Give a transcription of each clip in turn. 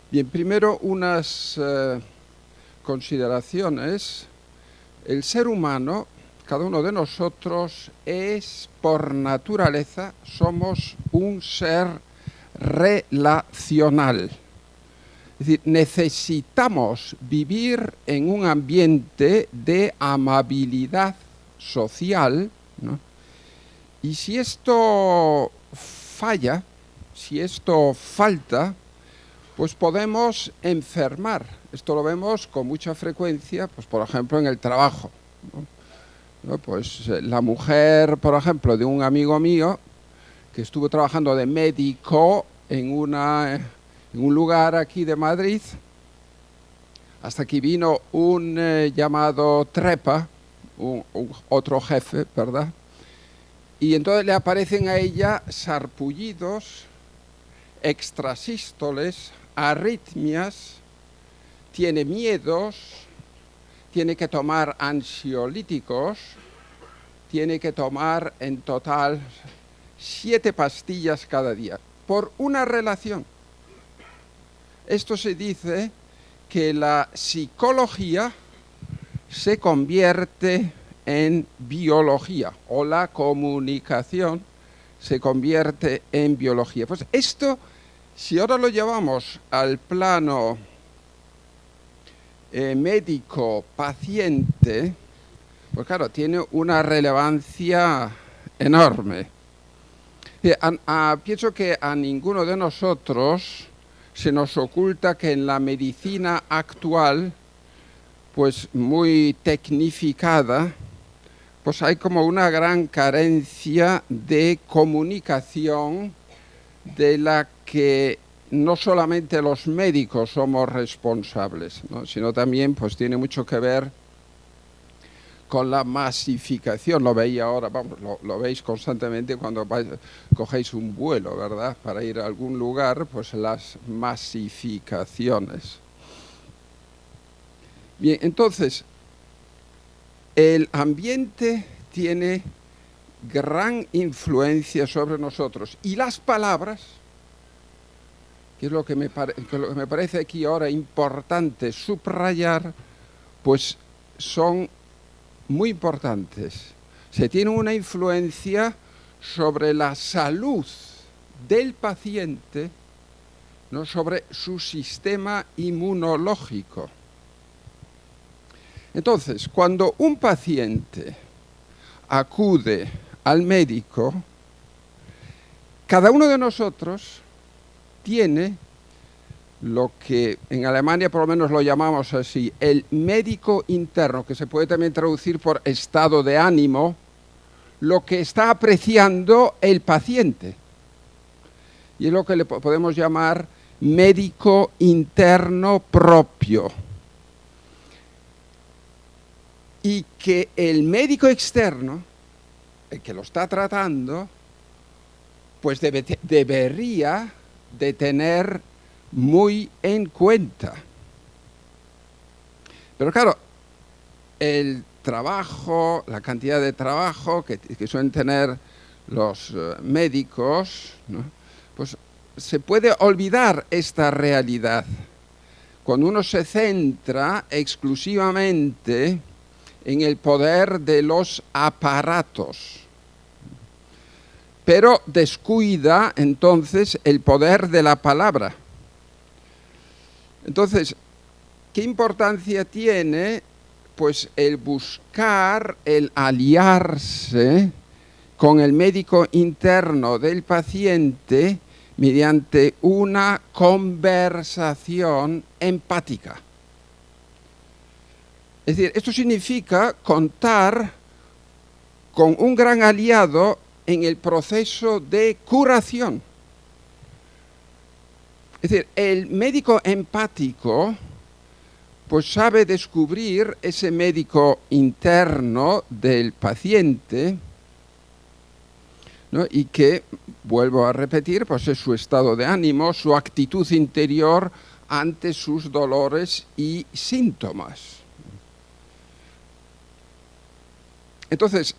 Bien, primero unas consideraciones. El ser humano, cada uno de nosotros, es por naturaleza, somos un ser relacional. Es decir, necesitamos vivir en un ambiente de amabilidad social, ¿no? Y si esto falla, si esto falta, pues podemos enfermar. Esto lo vemos con mucha frecuencia, pues por ejemplo en el trabajo, ¿no? Pues la mujer, por ejemplo, de un amigo mío que estuvo trabajando de médico en un lugar aquí de Madrid, hasta que vino un llamado Trepa, otro jefe, ¿verdad? Y entonces le aparecen a ella sarpullidos, extrasístoles, arritmias, tiene miedos, tiene que tomar ansiolíticos, tiene que tomar en total 7 pastillas cada día, por una relación. Esto se dice que la psicología se convierte en biología, o la comunicación se convierte en biología. Pues esto, si ahora lo llevamos al plano médico-paciente, pues claro, tiene una relevancia enorme. Pienso que a ninguno de nosotros se nos oculta que en la medicina actual, pues muy tecnificada, pues hay como una gran carencia de comunicación de la que no solamente los médicos somos responsables, ¿no? Sino también pues tiene mucho que ver con la masificación. Lo veis ahora, vamos, lo veis constantemente cuando cogéis un vuelo, ¿verdad? Para ir a algún lugar, pues las masificaciones. Bien, entonces, el ambiente tiene gran influencia sobre nosotros y las palabras, que es lo que me parece aquí ahora importante subrayar, pues son muy importantes. Se tiene una influencia sobre la salud del paciente, ¿no? Sobre su sistema inmunológico. Entonces, cuando un paciente acude al médico, cada uno de nosotros tiene lo que en Alemania por lo menos lo llamamos así, el médico interno, que se puede también traducir por estado de ánimo, lo que está apreciando el paciente. Y es lo que le podemos llamar médico interno propio. Y que el médico externo, el que lo está tratando, pues debería de tener muy en cuenta. Pero claro, el trabajo, la cantidad de trabajo que suelen tener los médicos, ¿no? Pues se puede olvidar esta realidad. Cuando uno se centra exclusivamente en el poder de los aparatos, pero descuida entonces el poder de la palabra. Entonces, ¿qué importancia tiene? Pues el buscar, el aliarse con el médico interno del paciente mediante una conversación empática. Es decir, esto significa contar con un gran aliado en el proceso de curación. Es decir, el médico empático pues sabe descubrir ese médico interno del paciente, ¿no? Y que, vuelvo a repetir, pues es su estado de ánimo, su actitud interior ante sus dolores y síntomas. Entonces,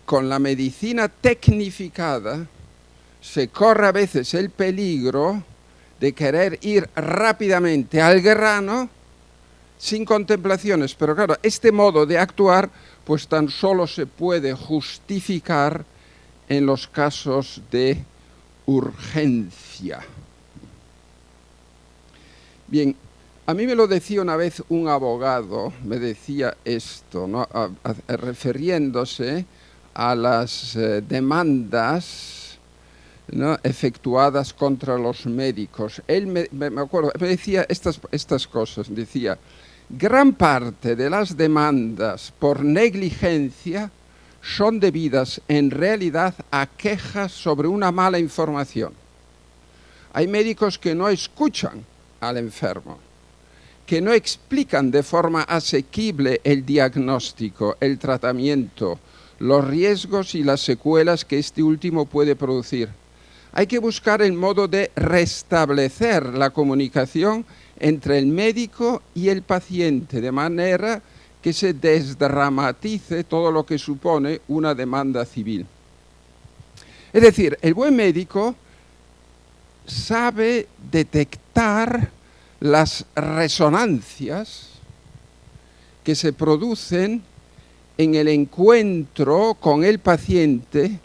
con la medicina tecnificada se corre a veces el peligro de querer ir rápidamente al grano sin contemplaciones. Pero claro, este modo de actuar pues tan solo se puede justificar en los casos de urgencia. Bien, a mí me lo decía una vez un abogado, me decía esto, ¿no? Refiriéndose a las demandas, ¿no?, efectuadas contra los médicos. Él me acuerdo, me decía estas cosas, decía: gran parte de las demandas por negligencia son debidas en realidad a quejas sobre una mala información. Hay médicos que no escuchan al enfermo, que no explican de forma asequible el diagnóstico, el tratamiento, los riesgos y las secuelas que este último puede producir. Hay que buscar el modo de restablecer la comunicación entre el médico y el paciente, de manera que se desdramatice todo lo que supone una demanda civil. Es decir, el buen médico sabe detectar las resonancias que se producen en el encuentro con el paciente,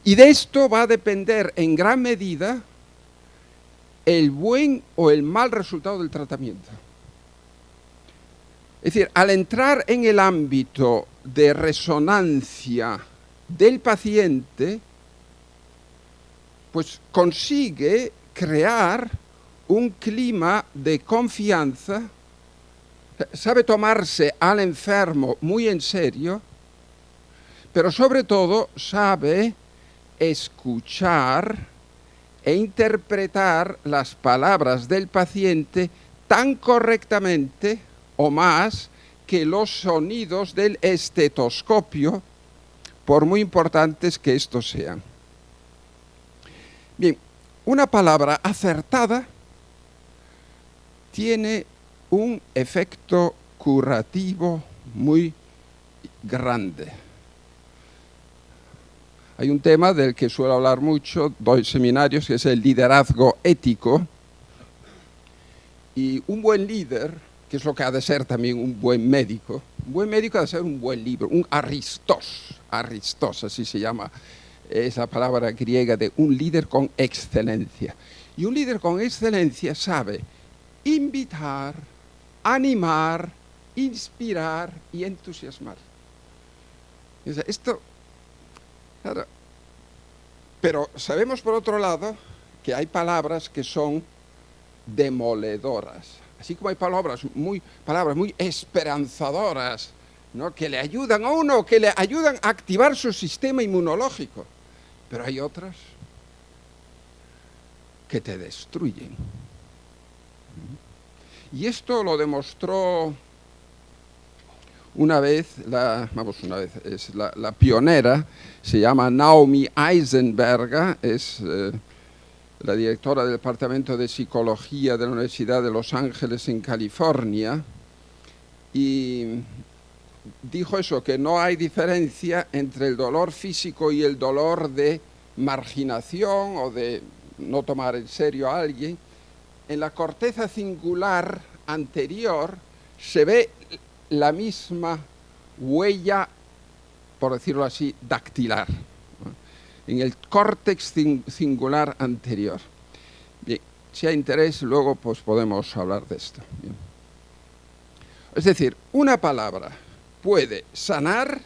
y de esto va a depender en gran medida el buen o el mal resultado del tratamiento. Es decir, al entrar en el ámbito de resonancia del paciente, pues consigue crear un clima de confianza, sabe tomarse al enfermo muy en serio, pero sobre todo sabe escuchar e interpretar las palabras del paciente tan correctamente o más que los sonidos del estetoscopio, por muy importantes que estos sean. Bien, una palabra acertada tiene un efecto curativo muy grande. Hay un tema del que suelo hablar mucho, doy seminarios, que es el liderazgo ético. Y un buen líder, que es lo que ha de ser también un buen médico ha de ser un buen líder, un aristos, así se llama esa palabra griega de un líder con excelencia. Y un líder con excelencia sabe invitar, animar, inspirar y entusiasmar. Esto, claro, pero sabemos por otro lado que hay palabras que son demoledoras, así como hay palabras muy esperanzadoras, ¿no?, que le ayudan a uno, que le ayudan a activar su sistema inmunológico, pero hay otras que te destruyen. Y esto lo demostró una vez, la pionera, se llama Naomi Eisenberger, es la directora del Departamento de Psicología de la Universidad de Los Ángeles en California, y dijo eso, que no hay diferencia entre el dolor físico y el dolor de marginación o de no tomar en serio a alguien. En la corteza cingular anterior se ve la misma huella, por decirlo así, dactilar, ¿no?, en el córtex cingular anterior. Bien, si hay interés, luego pues podemos hablar de esto. Bien. Es decir, una palabra puede sanar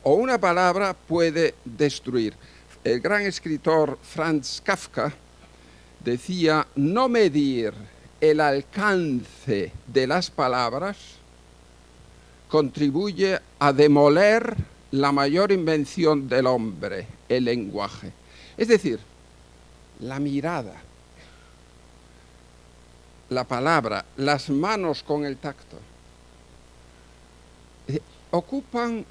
o una palabra puede destruir. El gran escritor Franz Kafka decía: no medir el alcance de las palabras contribuye a demoler la mayor invención del hombre, el lenguaje. Es decir, la mirada, la palabra, las manos con el tacto, ocupan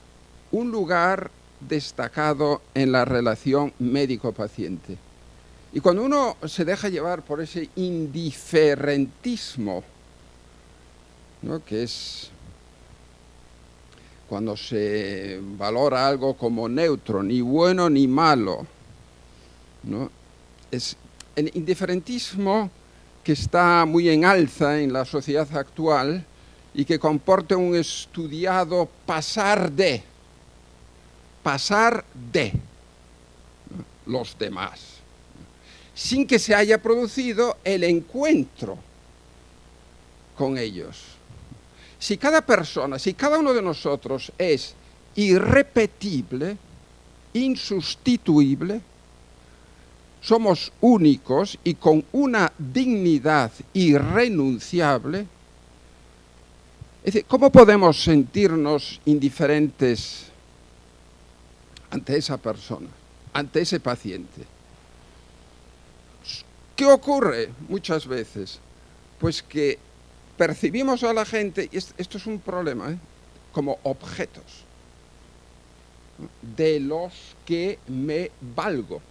un lugar destacado en la relación médico-paciente. Y cuando uno se deja llevar por ese indiferentismo, ¿no?, que es cuando se valora algo como neutro, ni bueno ni malo, ¿no?, el indiferentismo que está muy en alza en la sociedad actual y que comporta un estudiado pasar de los demás, sin que se haya producido el encuentro con ellos. Si cada persona, si cada uno de nosotros es irrepetible, insustituible, somos únicos y con una dignidad irrenunciable, es decir, ¿cómo podemos sentirnos indiferentes ante esa persona, ante ese paciente? ¿Qué ocurre muchas veces? Pues que percibimos a la gente, y esto es un problema, como objetos de los que me valgo,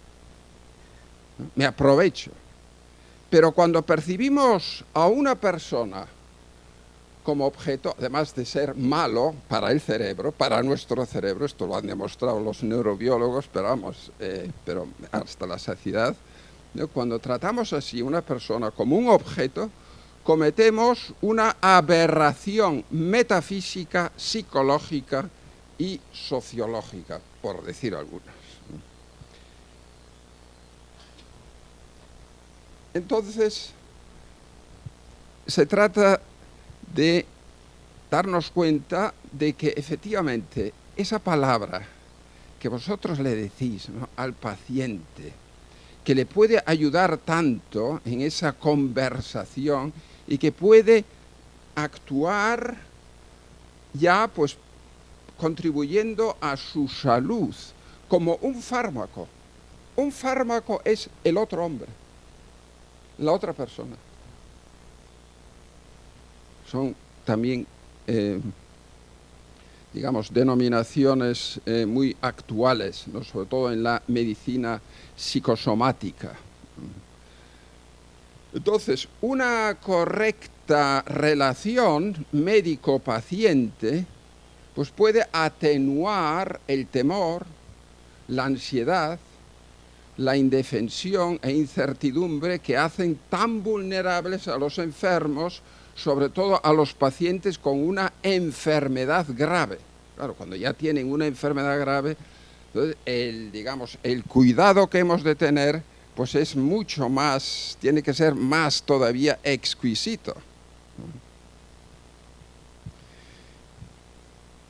me aprovecho. Pero cuando percibimos a una persona como objeto, además de ser malo para el cerebro, para nuestro cerebro, esto lo han demostrado los neurobiólogos, pero vamos, pero hasta la saciedad, ¿no? Cuando tratamos así a una persona como un objeto, cometemos una aberración metafísica, psicológica y sociológica, por decir algunas. Entonces, se trata de darnos cuenta de que efectivamente esa palabra que vosotros le decís, ¿no?, al paciente, que le puede ayudar tanto en esa conversación y que puede actuar ya pues contribuyendo a su salud como un fármaco. Un fármaco es el otro hombre, la otra persona. Son también, digamos, denominaciones muy actuales, ¿no?, sobre todo en la medicina psicosomática. Entonces, una correcta relación médico-paciente pues puede atenuar el temor, la ansiedad, la indefensión e incertidumbre que hacen tan vulnerables a los enfermos, sobre todo a los pacientes con una enfermedad grave. Claro, cuando ya tienen una enfermedad grave, entonces el cuidado que hemos de tener pues es mucho más, tiene que ser más todavía exquisito.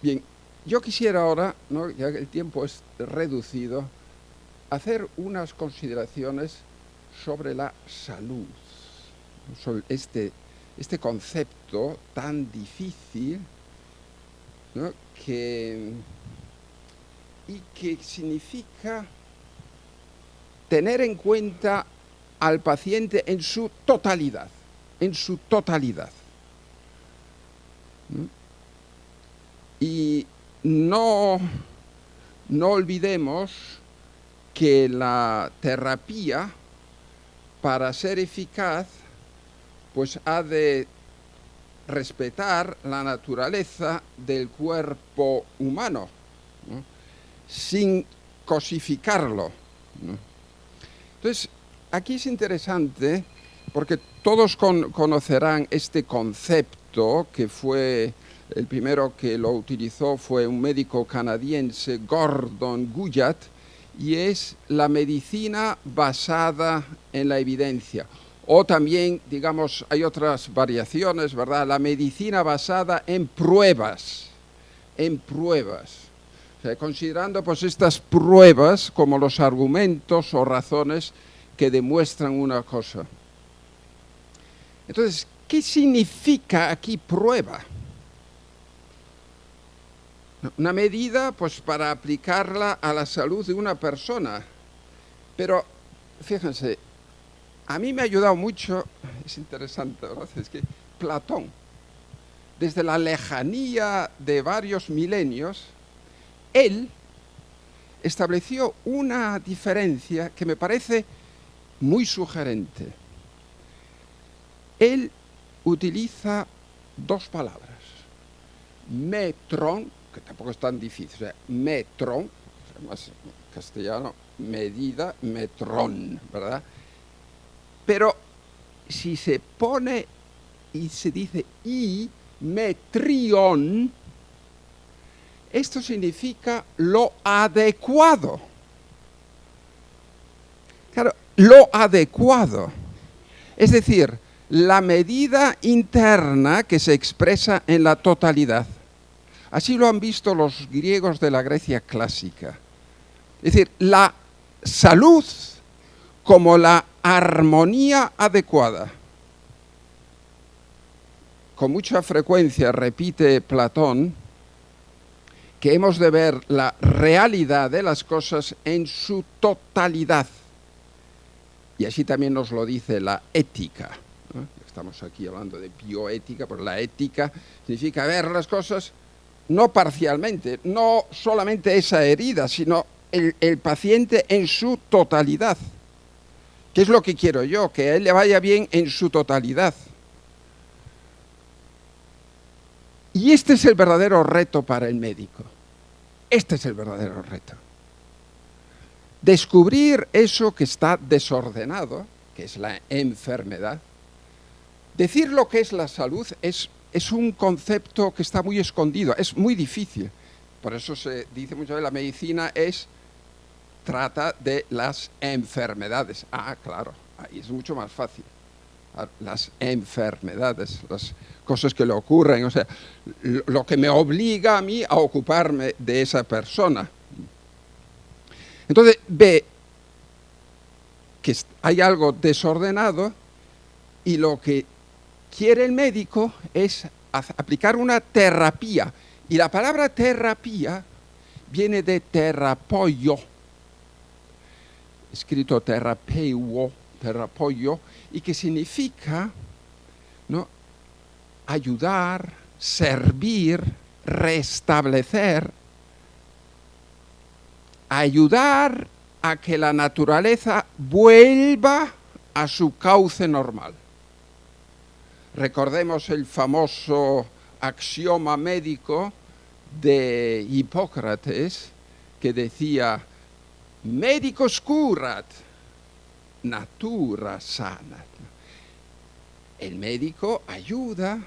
Bien, yo quisiera ahora, ¿no?, ya que el tiempo es reducido, hacer unas consideraciones sobre la salud, sobre este concepto tan difícil, ¿no?, que significa tener en cuenta al paciente en su totalidad, ¿no? Y no olvidemos que la terapia, para ser eficaz, pues ha de respetar la naturaleza del cuerpo humano, ¿no?, sin cosificarlo, ¿no? Entonces, aquí es interesante porque todos conocerán este concepto, que fue el primero que lo utilizó fue un médico canadiense, Gordon Guyatt, y es la medicina basada en la evidencia. O también, digamos, hay otras variaciones, ¿verdad? La medicina basada en pruebas. O sea, considerando pues estas pruebas como los argumentos o razones que demuestran una cosa. Entonces, ¿qué significa aquí prueba? Una medida pues para aplicarla a la salud de una persona. Pero, fíjense, a mí me ha ayudado mucho, es interesante, ¿verdad?, es que Platón, desde la lejanía de varios milenios, él estableció una diferencia que me parece muy sugerente. Él utiliza dos palabras, metron, que tampoco es tan difícil, o sea, metron, más castellano, medida, metrón, ¿verdad? Pero si se pone y se dice y metrión, esto significa lo adecuado. Claro, lo adecuado. Es decir, la medida interna que se expresa en la totalidad. Así lo han visto los griegos de la Grecia clásica. Es decir, la salud como la armonía adecuada. Con mucha frecuencia repite Platón que hemos de ver la realidad de las cosas en su totalidad. Y así también nos lo dice la ética, ¿no? Estamos aquí hablando de bioética, pero la ética significa ver las cosas no parcialmente, no solamente esa herida, sino el paciente en su totalidad. ¿Qué es lo que quiero yo? Que a él le vaya bien en su totalidad. Y este es el verdadero reto para el médico. Este es el verdadero reto. Descubrir eso que está desordenado, que es la enfermedad. Decir lo que es la salud es un concepto que está muy escondido, es muy difícil. Por eso se dice muchas veces la medicina trata de las enfermedades. Ah, claro, ahí es mucho más fácil. Las enfermedades, las cosas que le ocurren, o sea, lo que me obliga a mí a ocuparme de esa persona. Entonces ve que hay algo desordenado y lo que quiere el médico es aplicar una terapia. Y la palabra terapia viene de terapoio, escrito terapeuo, y que significa, ¿no?, ayudar, servir, restablecer, ayudar a que la naturaleza vuelva a su cauce normal. Recordemos el famoso axioma médico de Hipócrates que decía: medicus curat, natura sanat. El médico ayuda,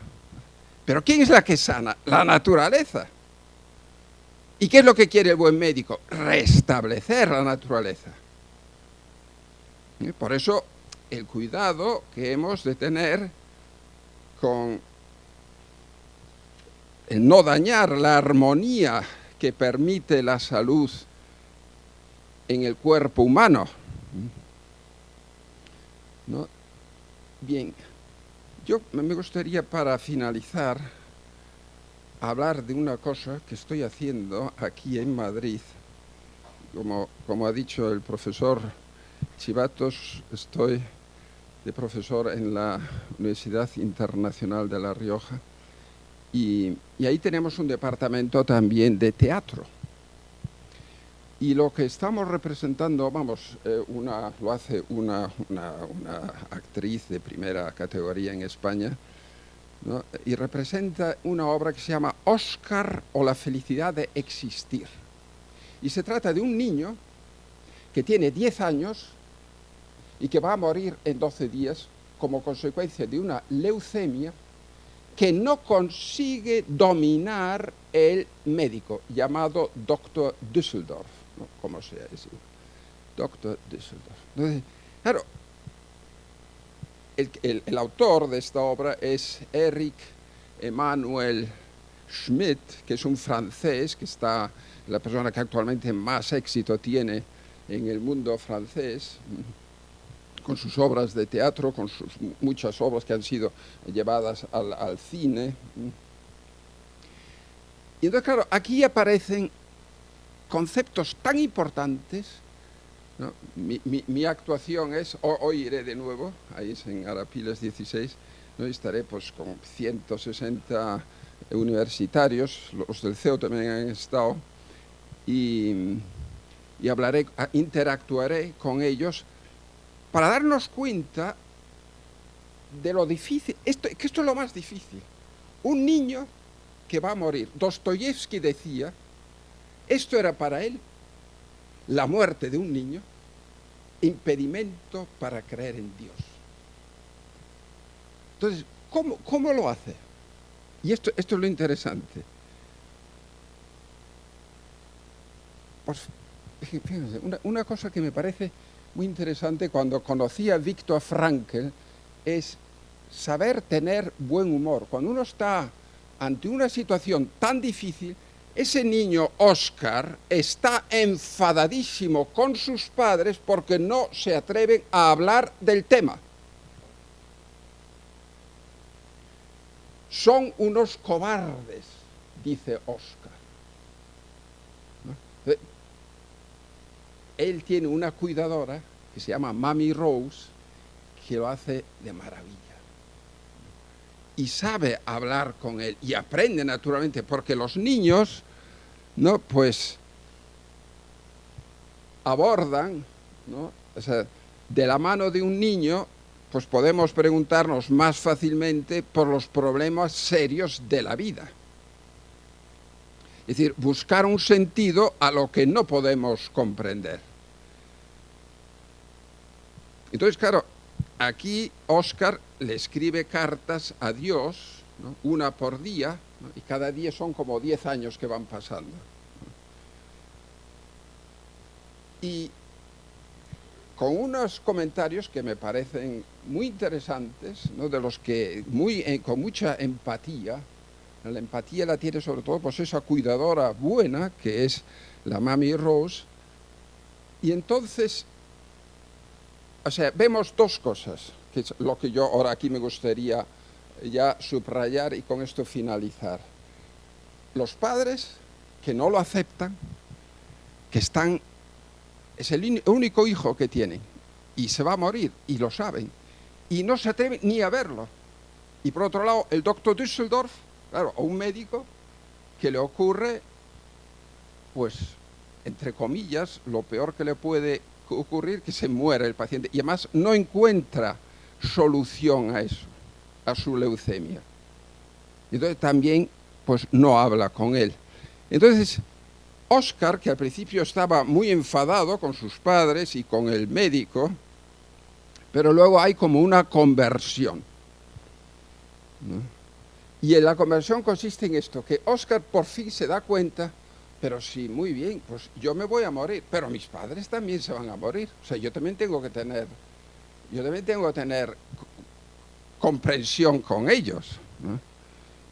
pero ¿quién es la que sana? La naturaleza. ¿Y qué es lo que quiere el buen médico? Restablecer la naturaleza. Por eso el cuidado que hemos de tener con el no dañar la armonía que permite la salud en el cuerpo humano, ¿no? Bien, yo me gustaría, para finalizar, hablar de una cosa que estoy haciendo aquí en Madrid. Como ha dicho el profesor Chivatos, estoy de profesor en la Universidad Internacional de La Rioja y ahí tenemos un departamento también de teatro. Y lo que estamos representando, lo hace una actriz de primera categoría en España, ¿no?, y representa una obra que se llama Óscar o la felicidad de existir. Y se trata de un niño que tiene 10 años y que va a morir en 12 días como consecuencia de una leucemia que no consigue dominar el médico, llamado Dr. Düsseldorf, ¿no?, como sea decir, Dr. Düsseldorf. Entonces, claro, el autor de esta obra es Eric Emmanuel Schmitt, que es un francés, que está la persona que actualmente más éxito tiene en el mundo francés, con sus obras de teatro, con sus muchas obras que han sido llevadas al cine. Y entonces, claro, aquí aparecen conceptos tan importantes, ¿no? Mi actuación es, hoy iré de nuevo, ahí es en Arapiles 16, ¿no?, estaré pues con 160 universitarios, los del CEO también han estado, y interactuaré con ellos para darnos cuenta de lo difícil, que esto es lo más difícil. Un niño que va a morir. Dostoyevsky decía, esto era para él, la muerte de un niño, impedimento para creer en Dios. Entonces, ¿cómo lo hace? Y esto es lo interesante. Pues, fíjense, una cosa que me parece muy interesante cuando conocí a Viktor Frankl es saber tener buen humor. Cuando uno está ante una situación tan difícil, ese niño Oscar está enfadadísimo con sus padres porque no se atreven a hablar del tema. Son unos cobardes, dice Oscar. ¿No? Él tiene una cuidadora que se llama Mami Rose, que lo hace de maravilla. Y sabe hablar con él y aprende naturalmente, porque los niños, ¿no? Pues abordan, ¿no? O sea, de la mano de un niño, pues podemos preguntarnos más fácilmente por los problemas serios de la vida. Es decir, buscar un sentido a lo que no podemos comprender. Entonces, claro, aquí Oscar le escribe cartas a Dios, ¿no? Una por día, ¿no? Y cada día son como 10 años que van pasando. Y con unos comentarios que me parecen muy interesantes, ¿no? De los que con mucha empatía. La empatía la tiene sobre todo pues esa cuidadora buena que es la Mami Rose. Y entonces, o sea, vemos dos cosas, que es lo que yo ahora aquí me gustaría ya subrayar y con esto finalizar. Los padres que no lo aceptan, que es el único hijo que tienen y se va a morir y lo saben y no se atreven ni a verlo. Y por otro lado, el doctor Düsseldorf, claro, a un médico que le ocurre, pues, entre comillas, lo peor que le puede ocurrir, que se muera el paciente. Y además no encuentra solución a eso, a su leucemia. Entonces también, pues, no habla con él. Entonces, Oscar, que al principio estaba muy enfadado con sus padres y con el médico, pero luego hay como una conversión, ¿no? Y la conversión consiste en esto, que Oscar por fin se da cuenta, pero sí, muy bien, pues yo me voy a morir, pero mis padres también se van a morir. O sea, yo también tengo que tener comprensión con ellos, ¿no?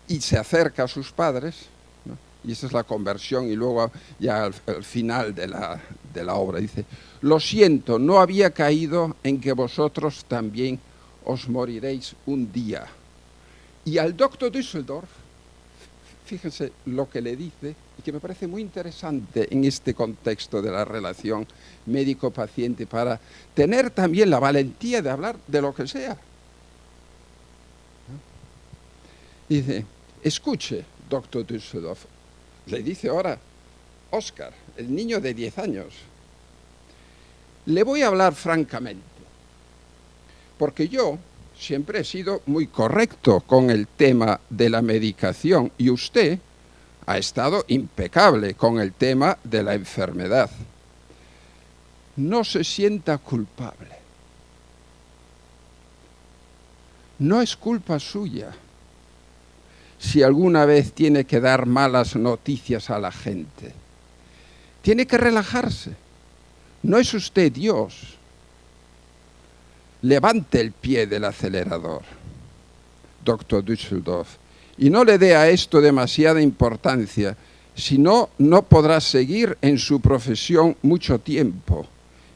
Y se acerca a sus padres, ¿no? Y esa es la conversión, y luego ya al final de la obra dice: lo siento, no había caído en que vosotros también os moriréis un día. Y al doctor Düsseldorf, fíjense lo que le dice, y que me parece muy interesante en este contexto de la relación médico-paciente, para tener también la valentía de hablar de lo que sea. Dice: escuche, doctor Düsseldorf, le dice ahora Oscar, el niño de 10 años, le voy a hablar francamente, porque yo siempre he sido muy correcto con el tema de la medicación y usted ha estado impecable con el tema de la enfermedad. No se sienta culpable. No es culpa suya si alguna vez tiene que dar malas noticias a la gente. Tiene que relajarse. No es usted Dios. Levante el pie del acelerador, doctor Düsseldorf, y no le dé a esto demasiada importancia, si no, no podrá seguir en su profesión mucho tiempo.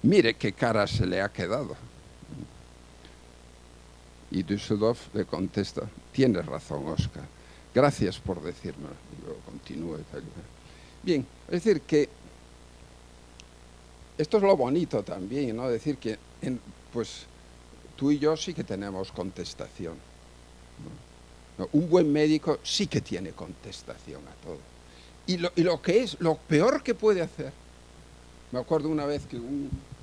Mire qué cara se le ha quedado. Y Düsseldorf le contesta: tienes razón, Oscar. Gracias por decírmelo. Y luego continúe. Bien, es decir que esto es lo bonito también, ¿no? Decir que, pues, tú y yo sí que tenemos contestación, ¿no? Un buen médico sí que tiene contestación a todo. Y lo que es, lo peor que puede hacer, me acuerdo una vez que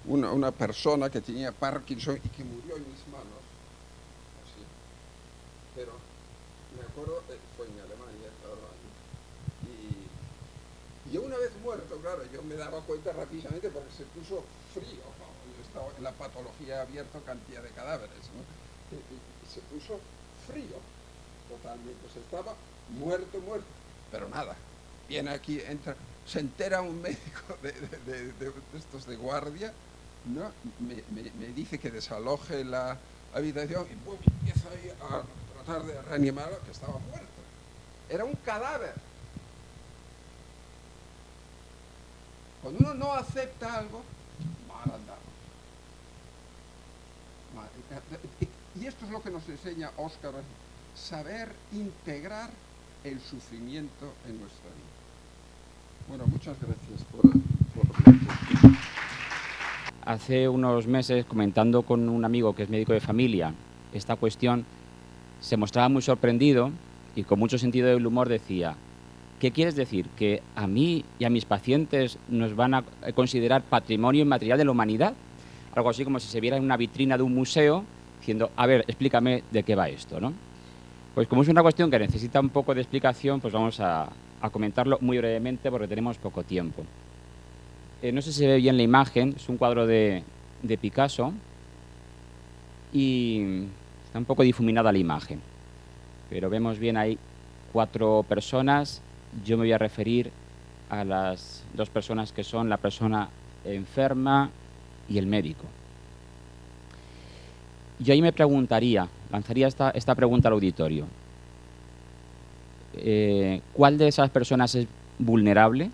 una persona que tenía Parkinson y que murió en mis manos, así, pero me acuerdo, fue en Alemania, y una vez muerto, claro, yo me daba cuenta rápidamente porque se puso frío, ¿no? Yo estaba en la patología, abierto cantidad de cadáveres, ¿no? Y se puso frío, totalmente, se estaba muerto, pero nada, viene aquí, entra, se entera un médico de estos de guardia, ¿no? Me dice que desaloje la habitación y ¡pum!, empieza ahí a tratar de reanimarlo, que estaba muerto. Era un cadáver. Cuando uno no acepta algo, mal andamos. Y esto es lo que nos enseña Óscar, saber integrar el sufrimiento en nuestra vida. Bueno, muchas gracias por Hace unos meses, comentando con un amigo que es médico de familia esta cuestión, se mostraba muy sorprendido y con mucho sentido del humor decía: ¿qué quieres decir? ¿Que a mí y a mis pacientes nos van a considerar patrimonio inmaterial de la humanidad? Algo así como si se viera en una vitrina de un museo diciendo: a ver, explícame de qué va esto, ¿no? Pues como es una cuestión que necesita un poco de explicación, pues vamos a comentarlo muy brevemente porque tenemos poco tiempo. No sé si se ve bien la imagen, es un cuadro de Picasso y está un poco difuminada la imagen, pero vemos bien ahí 4 personas. Yo me voy a referir a las 2 personas que son la persona enferma y el médico. Yo ahí me preguntaría, lanzaría esta pregunta al auditorio. ¿Cuál de esas personas es vulnerable?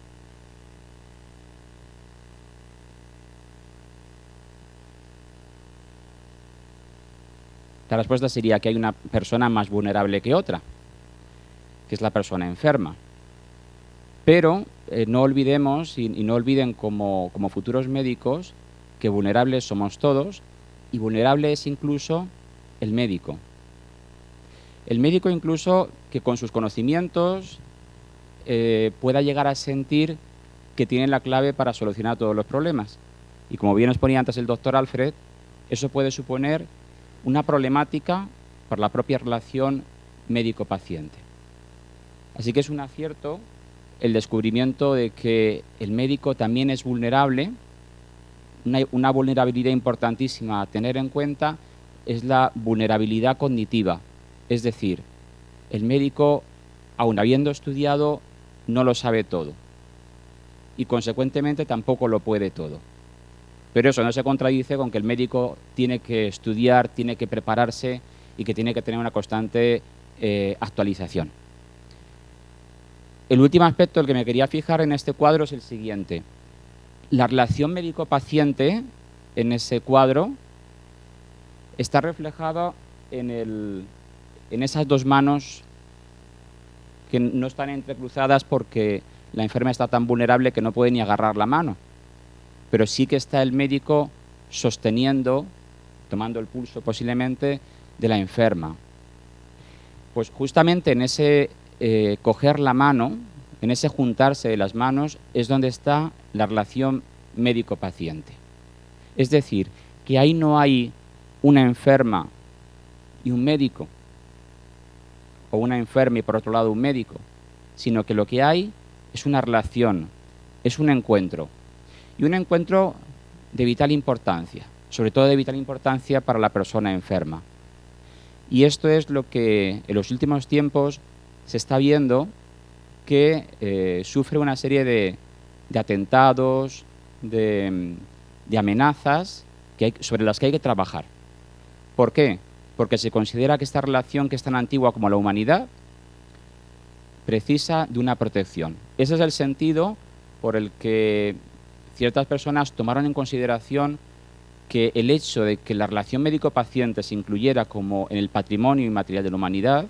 La respuesta sería que hay una persona más vulnerable que otra, que es la persona enferma. Pero no olvidemos y no olviden como futuros médicos que vulnerables somos todos y vulnerable es incluso el médico. El médico incluso que con sus conocimientos pueda llegar a sentir que tiene la clave para solucionar todos los problemas. Y como bien nos ponía antes el doctor Alfred, eso puede suponer una problemática por la propia relación médico-paciente. Así que es un acierto el descubrimiento de que el médico también es vulnerable. Una vulnerabilidad importantísima a tener en cuenta es la vulnerabilidad cognitiva. Es decir, el médico, aun habiendo estudiado, no lo sabe todo y consecuentemente tampoco lo puede todo. Pero eso no se contradice con que el médico tiene que estudiar, tiene que prepararse y que tiene que tener una constante actualización. El último aspecto el que me quería fijar en este cuadro es el siguiente. La relación médico-paciente en ese cuadro está reflejada en esas 2 manos que no están entrecruzadas porque la enferma está tan vulnerable que no puede ni agarrar la mano. Pero sí que está el médico sosteniendo, tomando el pulso posiblemente, de la enferma. Pues justamente en ese coger la mano, en ese juntarse de las manos, es donde está la relación médico-paciente. Es decir, que ahí no hay una enferma y un médico, o una enferma y por otro lado un médico, sino que lo que hay es una relación, es un encuentro. Y un encuentro de vital importancia, sobre todo de vital importancia para la persona enferma. Y esto es lo que en los últimos tiempos se está viendo que sufre una serie de atentados, de amenazas sobre las que hay que trabajar. ¿Por qué? Porque se considera que esta relación, que es tan antigua como la humanidad, precisa de una protección. Ese es el sentido por el que ciertas personas tomaron en consideración que el hecho de que la relación médico-paciente se incluyera como en el patrimonio inmaterial de la humanidad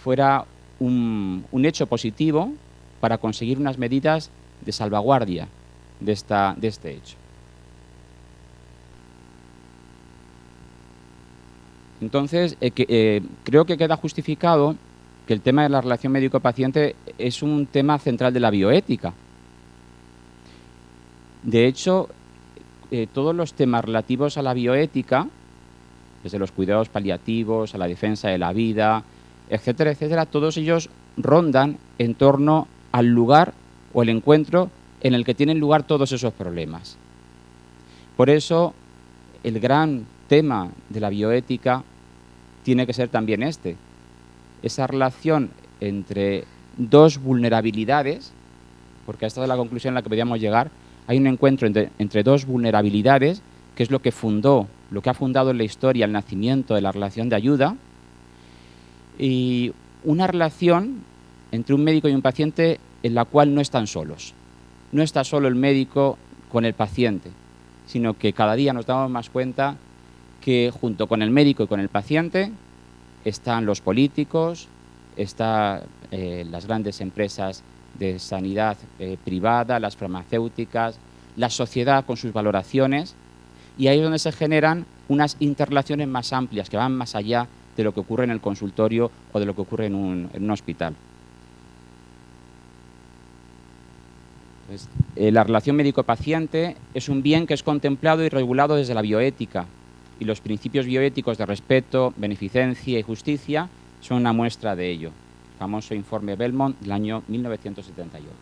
fuera un hecho positivo para conseguir unas medidas de salvaguardia de este hecho. Entonces, creo que queda justificado que el tema de la relación médico-paciente es un tema central de la bioética. De hecho, todos los temas relativos a la bioética, desde los cuidados paliativos, a la defensa de la vida, etcétera, etcétera, todos ellos rondan en torno al lugar o el encuentro en el que tienen lugar todos esos problemas. Por eso, el gran tema de la bioética tiene que ser también esa relación entre dos vulnerabilidades, porque esta es la conclusión a la que podíamos llegar. Hay un encuentro entre dos vulnerabilidades, que es lo que ha fundado en la historia el nacimiento de la relación de ayuda, y una relación entre un médico y un paciente en la cual no están solos. No está solo el médico con el paciente, sino que cada día nos damos más cuenta que junto con el médico y con el paciente están los políticos, están las grandes empresas de sanidad privada, las farmacéuticas, la sociedad con sus valoraciones, y ahí es donde se generan unas interrelaciones más amplias que van más allá de lo que ocurre en el consultorio o de lo que ocurre en un hospital. Entonces, la relación médico-paciente es un bien que es contemplado y regulado desde la bioética, y los principios bioéticos de respeto, beneficencia y justicia son una muestra de ello. El famoso informe Belmont del año 1978.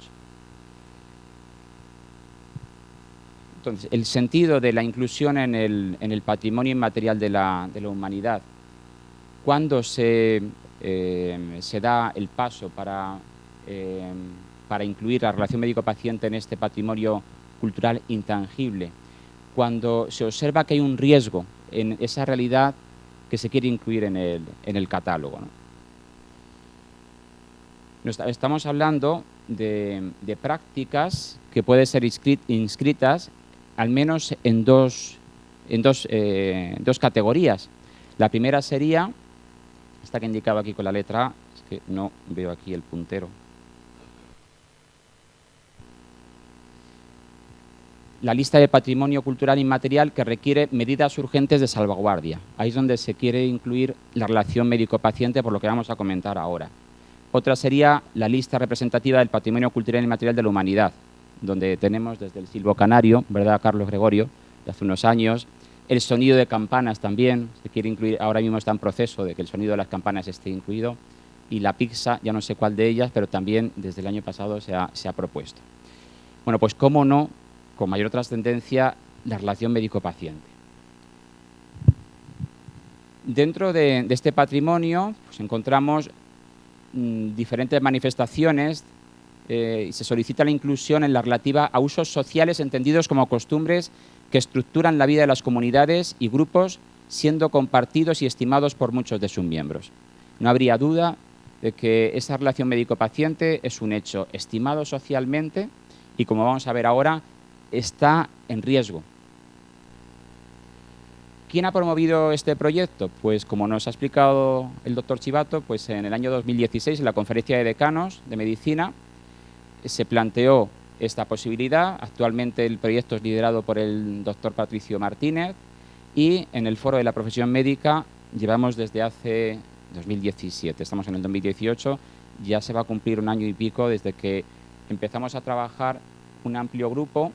Entonces, el sentido de la inclusión en el patrimonio inmaterial de la humanidad, cuando se da el paso para incluir la relación médico-paciente en este patrimonio cultural intangible, cuando se observa que hay un riesgo en esa realidad que se quiere incluir en el catálogo, ¿no? Estamos hablando de prácticas que pueden ser inscritas al menos en dos categorías. La primera sería, esta que indicaba aquí con la letra A, es que no veo aquí el puntero. La lista de patrimonio cultural inmaterial que requiere medidas urgentes de salvaguardia. Ahí es donde se quiere incluir la relación médico-paciente, por lo que vamos a comentar ahora. Otra sería la lista representativa del patrimonio cultural inmaterial de la humanidad, donde tenemos desde el silbo canario, ¿verdad, Carlos Gregorio?, de hace unos años. El sonido de campanas también se quiere incluir, ahora mismo está en proceso de que el sonido de las campanas esté incluido. Y la pizza, ya no sé cuál de ellas, pero también desde el año pasado se ha propuesto. Bueno, pues cómo no, con mayor trascendencia, la relación médico-paciente. Dentro de este patrimonio pues, encontramos diferentes manifestaciones y se solicita la inclusión en la relativa a usos sociales entendidos como costumbres que estructuran la vida de las comunidades y grupos, siendo compartidos y estimados por muchos de sus miembros. No habría duda de que esa relación médico-paciente es un hecho estimado socialmente y, como vamos a ver ahora, está en riesgo. ¿Quién ha promovido este proyecto? Pues como nos ha explicado el doctor Chivato, pues en el año 2016, en la Conferencia de Decanos de Medicina, se planteó esta posibilidad. Actualmente el proyecto es liderado por el doctor Patricio Martínez y en el Foro de la Profesión Médica llevamos desde hace 2017, estamos en el 2018, ya se va a cumplir un año y pico desde que empezamos a trabajar un amplio grupo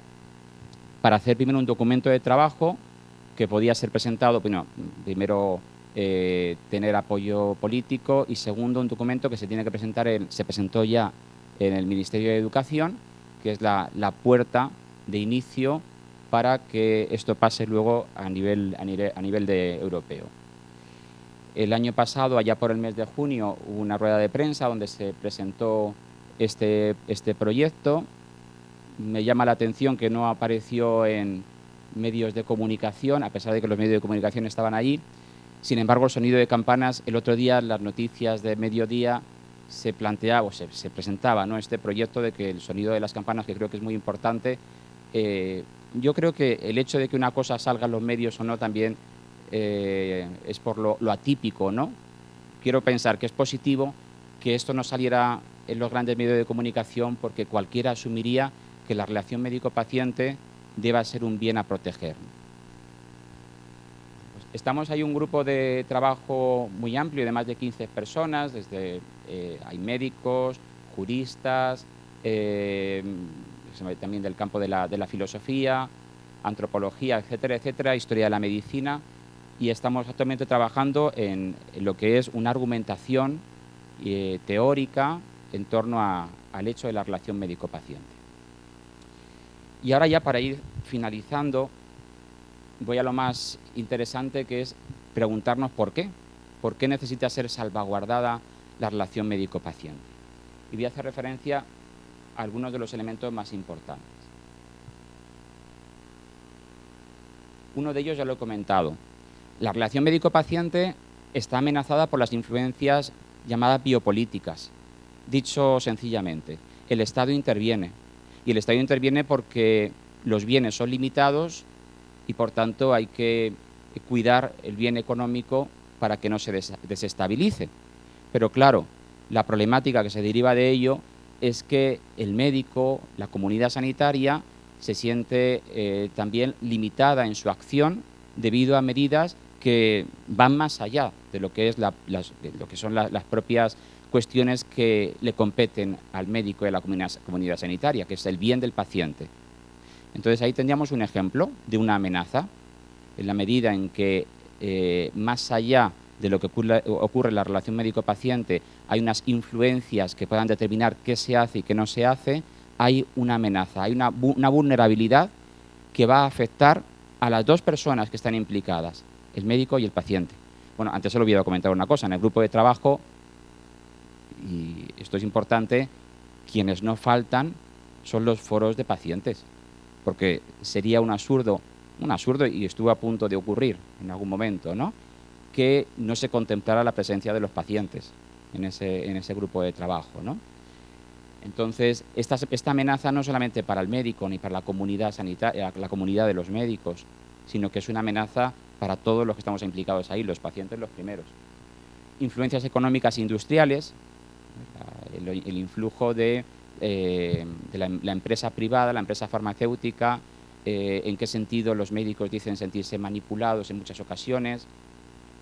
para hacer primero un documento de trabajo que podía ser presentado, bueno, primero tener apoyo político y segundo un documento que se tiene que presentar, se presentó ya en el Ministerio de Educación, que es la puerta de inicio para que esto pase luego a nivel europeo. El año pasado, allá por el mes de junio, hubo una rueda de prensa donde se presentó este proyecto. Me llama la atención que no apareció en medios de comunicación, a pesar de que los medios de comunicación estaban allí. Sin embargo, el sonido de campanas, el otro día, en las noticias de mediodía, se planteaba o se presentaba, ¿no?, este proyecto de que el sonido de las campanas, que creo que es muy importante. Yo creo que el hecho de que una cosa salga en los medios o no también es por lo atípico, ¿no? Quiero pensar que es positivo que esto no saliera en los grandes medios de comunicación, porque cualquiera asumiría que la relación médico-paciente deba ser un bien a proteger. Pues estamos ahí un grupo de trabajo muy amplio de más de 15 personas, desde hay médicos, juristas, también del campo de la filosofía, antropología, etcétera, etcétera, historia de la medicina, y estamos actualmente trabajando en lo que es una argumentación teórica en torno al hecho de la relación médico-paciente. Y ahora ya para ir finalizando, voy a lo más interesante, que es preguntarnos por qué. por qué necesita ser salvaguardada la relación médico-paciente. Y voy a hacer referencia a algunos de los elementos más importantes. Uno de ellos ya lo he comentado. La relación médico-paciente está amenazada por las influencias llamadas biopolíticas. Dicho sencillamente, el Estado interviene. Y el Estado interviene porque los bienes son limitados y, por tanto, hay que cuidar el bien económico para que no se desestabilice. Pero, claro, la problemática que se deriva de ello es que el médico, la comunidad sanitaria, se siente también limitada en su acción debido a medidas que van más allá de lo que, son las propias cuestiones que le competen al médico y a la comunidad sanitaria, que es el bien del paciente. Entonces, ahí tendríamos un ejemplo de una amenaza, en la medida en que más allá de lo que ocurre en la relación médico-paciente, hay unas influencias que puedan determinar qué se hace y qué no se hace, hay una amenaza, hay una vulnerabilidad que va a afectar a las dos personas que están implicadas, el médico y el paciente. Bueno, antes se lo olvidado comentar una cosa, en el grupo de trabajo, y esto es importante, quienes no faltan son los foros de pacientes, porque sería un absurdo, y estuvo a punto de ocurrir en algún momento, ¿no?, que no se contemplara la presencia de los pacientes en ese grupo de trabajo, ¿no? Entonces, esta amenaza no solamente para el médico ni para la comunidad sanitaria, la comunidad de los médicos, sino que es una amenaza para todos los que estamos implicados ahí, los pacientes los primeros. Influencias económicas e industriales, el influjo de la empresa privada, la empresa farmacéutica, en qué sentido los médicos dicen sentirse manipulados en muchas ocasiones.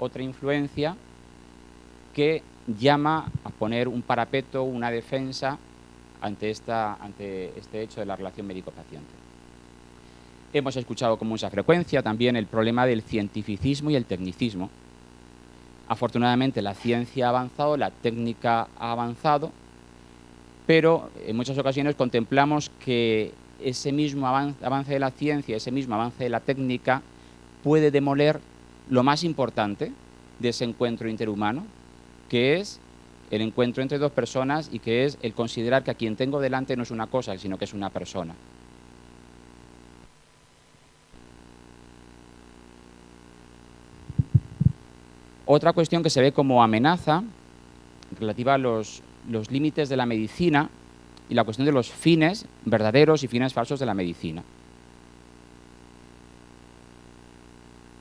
Otra influencia que llama a poner un parapeto, una defensa ante este hecho de la relación médico-paciente. Hemos escuchado con mucha frecuencia también el problema del cientificismo y el tecnicismo. Afortunadamente la ciencia ha avanzado, la técnica ha avanzado, pero en muchas ocasiones contemplamos que ese mismo avance de la ciencia, ese mismo avance de la técnica puede demoler lo más importante de ese encuentro interhumano, que es el encuentro entre dos personas y que es el considerar que a quien tengo delante no es una cosa, sino que es una persona. Otra cuestión que se ve como amenaza relativa a los límites de la medicina y la cuestión de los fines verdaderos y fines falsos de la medicina.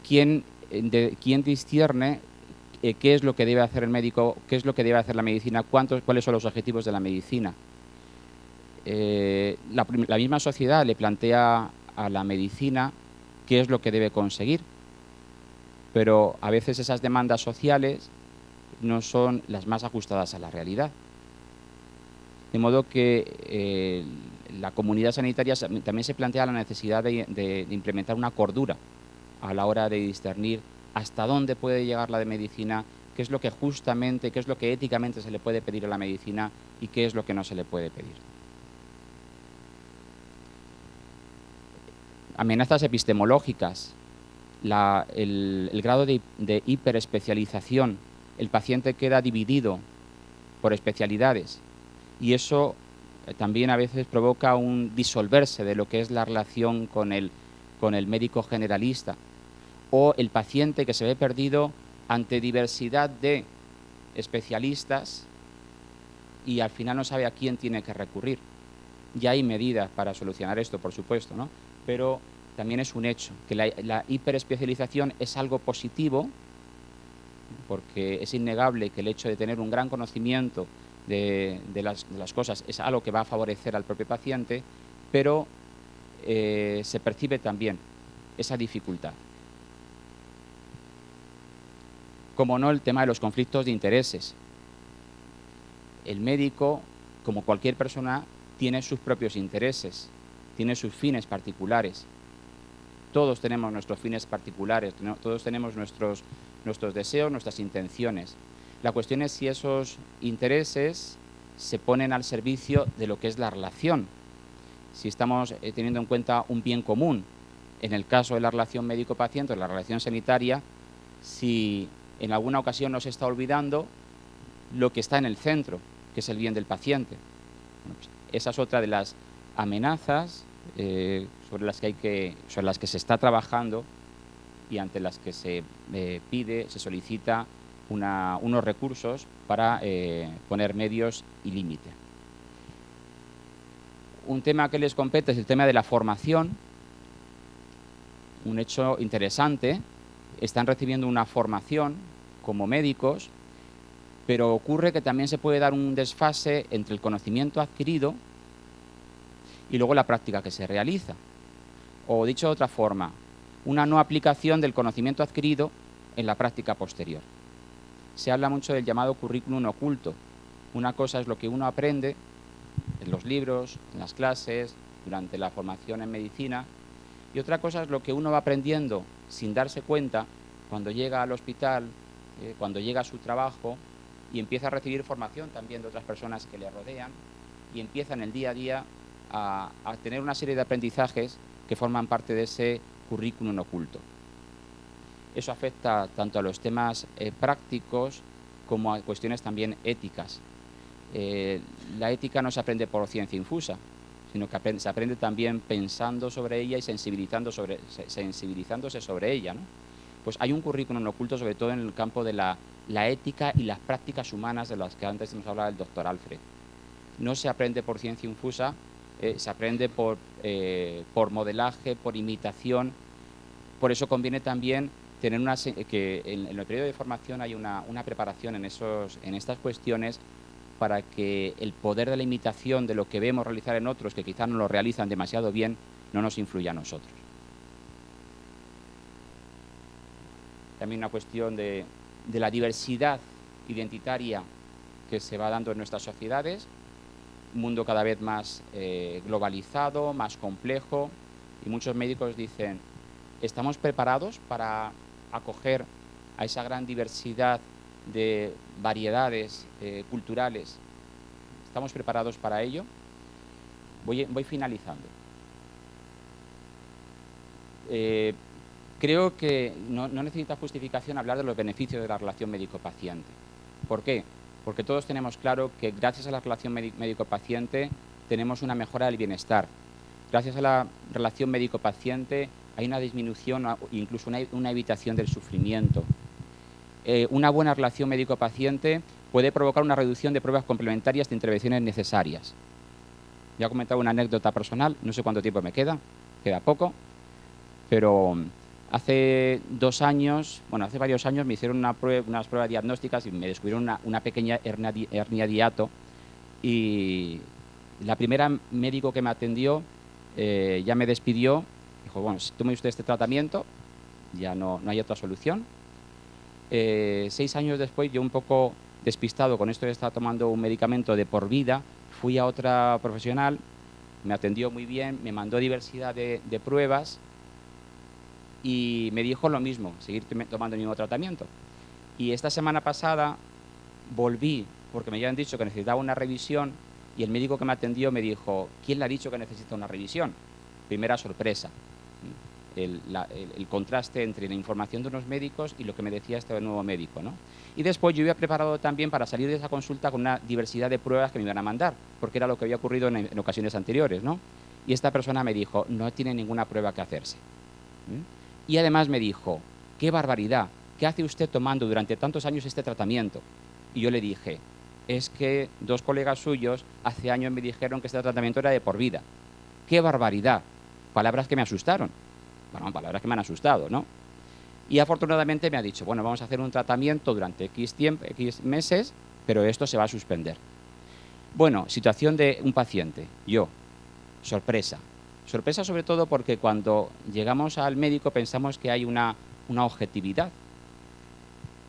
¿Quién discierne qué es lo que debe hacer el médico, qué es lo que debe hacer la medicina, cuáles son los objetivos de la medicina? La misma sociedad le plantea a la medicina qué es lo que debe conseguir, pero a veces esas demandas sociales no son las más ajustadas a la realidad. De modo que la comunidad sanitaria también se plantea la necesidad de implementar una cordura a la hora de discernir hasta dónde puede llegar la de medicina, qué es lo que justamente, qué es lo que éticamente se le puede pedir a la medicina y qué es lo que no se le puede pedir. Amenazas epistemológicas, el grado de hiperespecialización, el paciente queda dividido por especialidades y eso también a veces provoca un disolverse de lo que es la relación con el médico generalista, o el paciente que se ve perdido ante diversidad de especialistas y al final no sabe a quién tiene que recurrir. Ya hay medidas para solucionar esto, por supuesto, ¿no? Pero también es un hecho que la hiperespecialización es algo positivo, porque es innegable que el hecho de tener un gran conocimiento de las cosas es algo que va a favorecer al propio paciente, pero se percibe también esa dificultad. Como no, el tema de los conflictos de intereses. El médico, como cualquier persona, tiene sus propios intereses, tiene sus fines particulares. Todos tenemos nuestros fines particulares, todos tenemos nuestros deseos, nuestras intenciones. La cuestión es si esos intereses se ponen al servicio de lo que es la relación. Si estamos teniendo en cuenta un bien común, en el caso de la relación médico-paciente, la relación sanitaria, si en alguna ocasión nos está olvidando lo que está en el centro, que es el bien del paciente. Bueno, pues esa es otra de las amenazas sobre las que se está trabajando y ante las que se se solicita unos recursos para poner medios y límite. Un tema que les compete es el tema de la formación. Un hecho interesante, están recibiendo una formación como médicos, pero ocurre que también se puede dar un desfase entre el conocimiento adquirido y luego la práctica que se realiza. O dicho de otra forma, una no aplicación del conocimiento adquirido en la práctica posterior. Se habla mucho del llamado currículum oculto. Una cosa es lo que uno aprende en los libros, en las clases, durante la formación en medicina, y otra cosa es lo que uno va aprendiendo sin darse cuenta cuando llega al hospital, cuando llega a su trabajo y empieza a recibir formación también de otras personas que le rodean y empieza en el día a día a tener una serie de aprendizajes que forman parte de ese currículum oculto. Eso afecta tanto a los temas prácticos como a cuestiones también éticas. La ética no se aprende por ciencia infusa, sino que se aprende también pensando sobre ella y sensibilizándose sobre ella, ¿no? Pues hay un currículum oculto, sobre todo en el campo de la ética y las prácticas humanas de las que antes nos hablaba el doctor Alfred. No se aprende por ciencia infusa, se aprende por modelaje, por imitación. Por eso conviene también tener que en el periodo de formación hay una preparación en estas cuestiones, para que el poder de la imitación de lo que vemos realizar en otros, que quizás no lo realizan demasiado bien, no nos influya a nosotros. También una cuestión de la diversidad identitaria que se va dando en nuestras sociedades, un mundo cada vez más globalizado, más complejo, y muchos médicos dicen, ¿estamos preparados para acoger a esa gran diversidad de variedades culturales? ¿Estamos preparados para ello? Voy finalizando. Creo que no necesita justificación hablar de los beneficios de la relación médico-paciente. ¿Por qué? Porque todos tenemos claro que gracias a la relación médico-paciente tenemos una mejora del bienestar. Gracias a la relación médico-paciente hay una disminución, incluso una evitación del sufrimiento. Una buena relación médico-paciente puede provocar una reducción de pruebas complementarias de intervenciones necesarias. Ya he comentado una anécdota personal, no sé cuánto tiempo me queda poco, pero hace varios años me hicieron unas pruebas diagnósticas y me descubrieron una pequeña hernia de hiato, y la primera médico que me atendió ya me despidió, dijo, bueno, si tome usted este tratamiento, ya no hay otra solución. 6 años después, yo un poco despistado con esto de estar tomando un medicamento de por vida, fui a otra profesional, me atendió muy bien, me mandó diversidad de pruebas y me dijo lo mismo, seguir tomando el mismo tratamiento. Y esta semana pasada volví, porque me habían dicho que necesitaba una revisión, y el médico que me atendió me dijo, ¿quién le ha dicho que necesita una revisión? Primera sorpresa. El contraste entre la información de unos médicos y lo que me decía este nuevo médico, ¿no? Y después yo había preparado también para salir de esa consulta con una diversidad de pruebas que me iban a mandar, porque era lo que había ocurrido en ocasiones anteriores, ¿no? Y esta persona me dijo, no tiene ninguna prueba que hacerse. Y además me dijo, qué barbaridad, ¿qué hace usted tomando durante tantos años este tratamiento? Y yo le dije, es que 2 colegas suyos hace años me dijeron que este tratamiento era de por vida. ¡Qué barbaridad! Palabras que me asustaron. Bueno, palabras que me han asustado, ¿no? Y afortunadamente me ha dicho, bueno, vamos a hacer un tratamiento durante X meses, pero esto se va a suspender. Bueno, situación de un paciente, yo, sorpresa. Sorpresa sobre todo porque cuando llegamos al médico pensamos que hay una objetividad,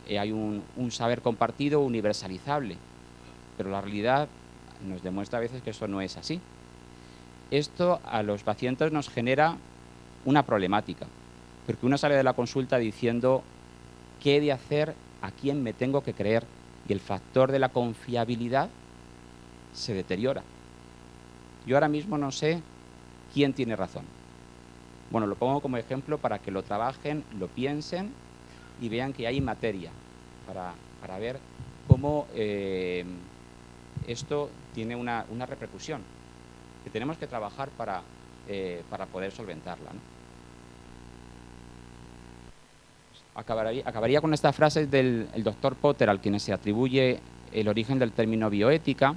hay un saber compartido universalizable, pero la realidad nos demuestra a veces que eso no es así. Esto a los pacientes nos genera una problemática, porque uno sale de la consulta diciendo qué he de hacer, a quién me tengo que creer, y el factor de la confiabilidad se deteriora. Yo ahora mismo no sé quién tiene razón. Bueno, lo pongo como ejemplo para que lo trabajen, lo piensen y vean que hay materia. para ver cómo esto tiene una repercusión que tenemos que trabajar para poder solventarla, ¿no? Acabaría con esta frase del doctor Potter, al quien se atribuye el origen del término bioética,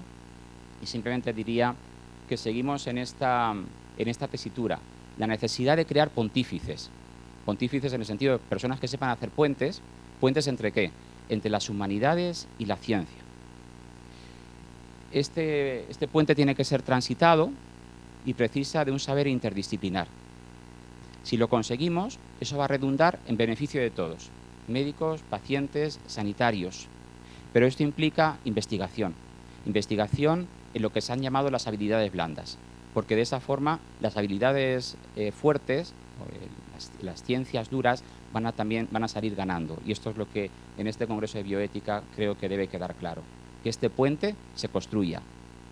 y simplemente diría que seguimos en esta tesitura, la necesidad de crear pontífices en el sentido de personas que sepan hacer puentes ¿entre qué? Entre las humanidades y la ciencia. Este puente tiene que ser transitado y precisa de un saber interdisciplinar. Si lo conseguimos, eso va a redundar en beneficio de todos, médicos, pacientes, sanitarios. Pero esto implica investigación en lo que se han llamado las habilidades blandas, porque de esa forma las habilidades fuertes, las ciencias duras, van a salir ganando. Y esto es lo que en este Congreso de Bioética creo que debe quedar claro, que este puente se construya,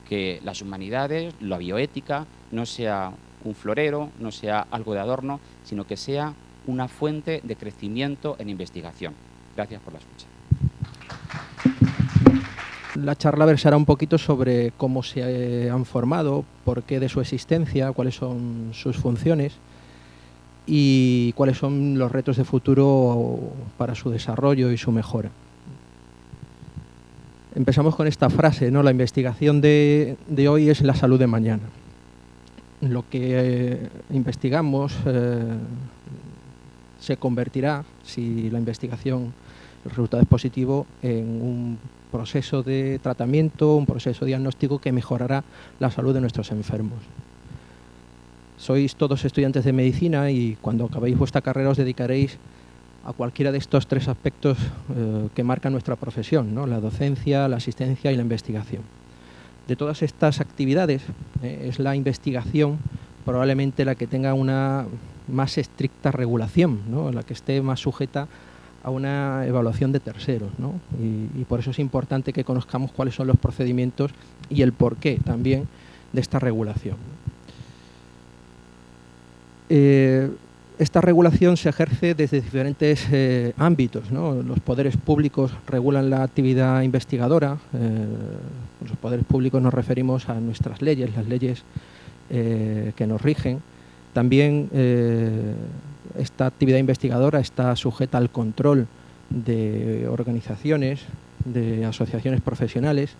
que las humanidades, la bioética, no sea un florero, no sea algo de adorno, sino que sea una fuente de crecimiento en investigación. Gracias por la escucha. La charla versará un poquito sobre cómo se han formado, por qué de su existencia, cuáles son sus funciones y cuáles son los retos de futuro para su desarrollo y su mejora. Empezamos con esta frase, ¿no? La investigación de hoy es la salud de mañana. Lo que investigamos se convertirá, si la investigación, el resultado es positivo, en un proceso de tratamiento, un proceso diagnóstico que mejorará la salud de nuestros enfermos. Sois todos estudiantes de medicina y cuando acabéis vuestra carrera os dedicaréis a cualquiera de estos tres aspectos que marcan nuestra profesión, ¿no? La docencia, la asistencia y la investigación. De todas estas actividades, es la investigación probablemente la que tenga una más estricta regulación, ¿no? La que esté más sujeta a una evaluación de terceros, ¿no? Y por eso es importante que conozcamos cuáles son los procedimientos y el porqué también de esta regulación. Esta regulación se ejerce desde diferentes ámbitos, ¿no? Los poderes públicos regulan la actividad investigadora. Los poderes públicos nos referimos a nuestras leyes, las leyes que nos rigen. También esta actividad investigadora está sujeta al control de organizaciones, de asociaciones profesionales,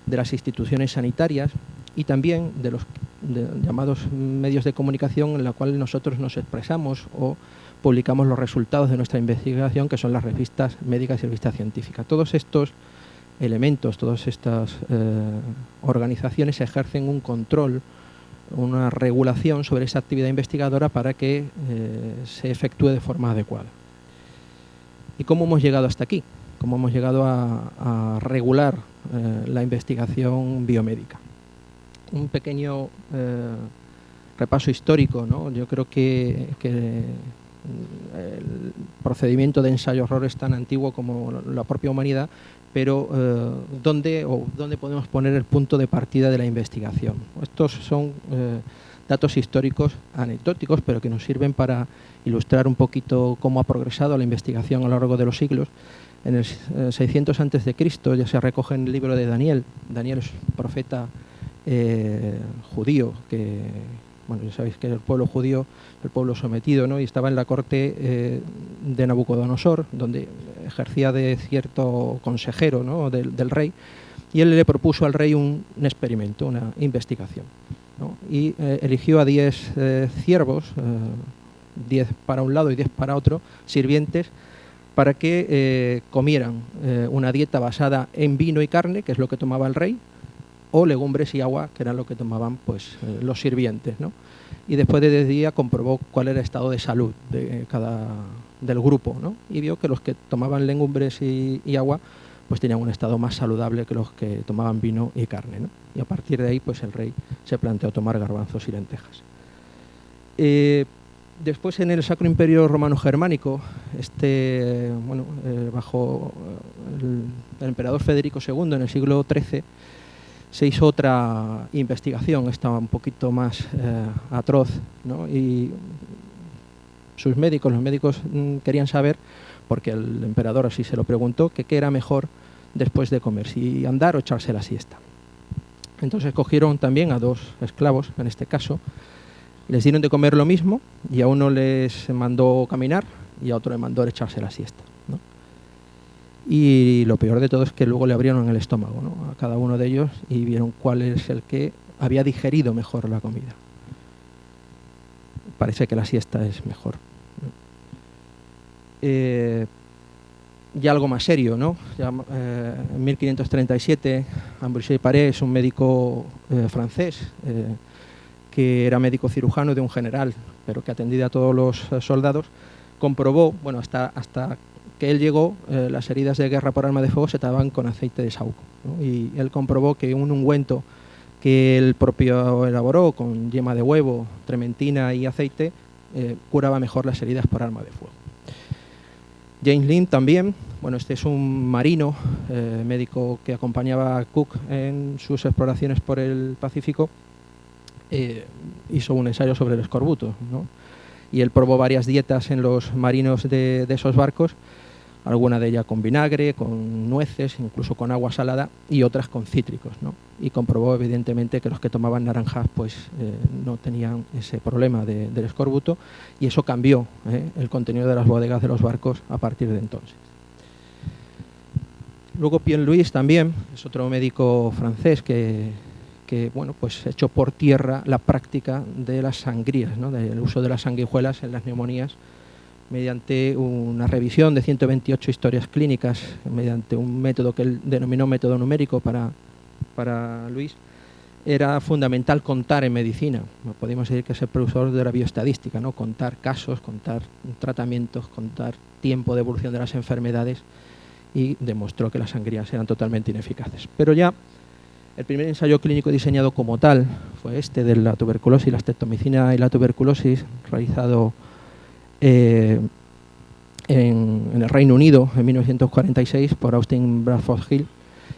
de las instituciones sanitarias y también de los llamados medios de comunicación en la cual nosotros nos expresamos o publicamos los resultados de nuestra investigación, que son las revistas médicas y revistas científicas. Todos estos elementos, todas estas organizaciones ejercen un control, una regulación sobre esa actividad investigadora para que se efectúe de forma adecuada. ¿Y cómo hemos llegado hasta aquí? ¿Cómo hemos llegado a regular la investigación biomédica? Un pequeño repaso histórico, ¿no? Yo creo que el procedimiento de ensayo-error es tan antiguo como la propia humanidad, pero ¿dónde podemos poner el punto de partida de la investigación? Estos son datos históricos anecdóticos, pero que nos sirven para ilustrar un poquito cómo ha progresado la investigación a lo largo de los siglos. En el 600 a.C. ya se recoge en el libro de Daniel. Daniel es profeta judío, que, bueno, ya sabéis que el pueblo judío, el pueblo sometido, ¿no? Y estaba en la corte de Nabucodonosor, donde ejercía de cierto consejero, ¿no? del rey, y él le propuso al rey un experimento, una investigación, ¿no? Y eligió a 10 siervos, 10 para un lado y 10 para otro, sirvientes, para que comieran una dieta basada en vino y carne, que es lo que tomaba el rey, o legumbres y agua, que era lo que tomaban pues, los sirvientes, ¿no? Y después de 10 días comprobó cuál era el estado de salud del grupo, ¿no? Y vio que los que tomaban legumbres y agua pues tenían un estado más saludable que los que tomaban vino y carne, ¿no? Y a partir de ahí pues el rey se planteó tomar garbanzos y lentejas. Después, en el Sacro Imperio Romano Germánico, bajo el emperador Federico II en el siglo XIII, se hizo otra investigación, estaba un poquito más atroz, ¿no? Y los médicos querían saber porque el emperador así se lo preguntó, que qué era mejor después de comer, si andar o echarse la siesta. Entonces cogieron también a 2 esclavos, en este caso, les dieron de comer lo mismo y a uno les mandó caminar y a otro le mandó echarse la siesta, ¿no? Y lo peor de todo es que luego le abrieron el estómago, ¿no?, a cada uno de ellos y vieron cuál es el que había digerido mejor la comida. Parece que la siesta es mejor. Ya algo más serio, ¿no? Ya, en 1537, Ambroise Paré es un médico francés que era médico cirujano de un general, pero que atendía a todos los soldados, comprobó, bueno, hasta que él llegó, las heridas de guerra por arma de fuego se trataban con aceite de saúco, ¿no? Y él comprobó que un ungüento que él propio elaboró con yema de huevo, trementina y aceite, curaba mejor las heridas por arma de fuego. James Lind también, bueno, este es un marino, médico que acompañaba a Cook en sus exploraciones por el Pacífico, hizo un ensayo sobre el escorbuto, ¿no? Y él probó varias dietas en los marinos de esos barcos, alguna de ellas con vinagre, con nueces, incluso con agua salada y otras con cítricos, ¿no? Y comprobó evidentemente que los que tomaban naranjas pues no tenían ese problema del escorbuto, y eso cambió el contenido de las bodegas de los barcos a partir de entonces. Luego Pierre Louis también es otro médico francés que bueno, pues echó por tierra la práctica de las sangrías, ¿no?, del uso de las sanguijuelas en las neumonías, mediante una revisión de 128 historias clínicas, mediante un método que él denominó método numérico para Luis. Era fundamental contar en medicina, podemos decir que es el precursor de la bioestadística, ¿no?, contar casos, contar tratamientos, contar tiempo de evolución de las enfermedades, y demostró que las sangrías eran totalmente ineficaces. Pero ya el primer ensayo clínico diseñado como tal fue este de la tuberculosis, la streptomicina y la tuberculosis, realizado en el Reino Unido en 1946 por Austin Bradford Hill,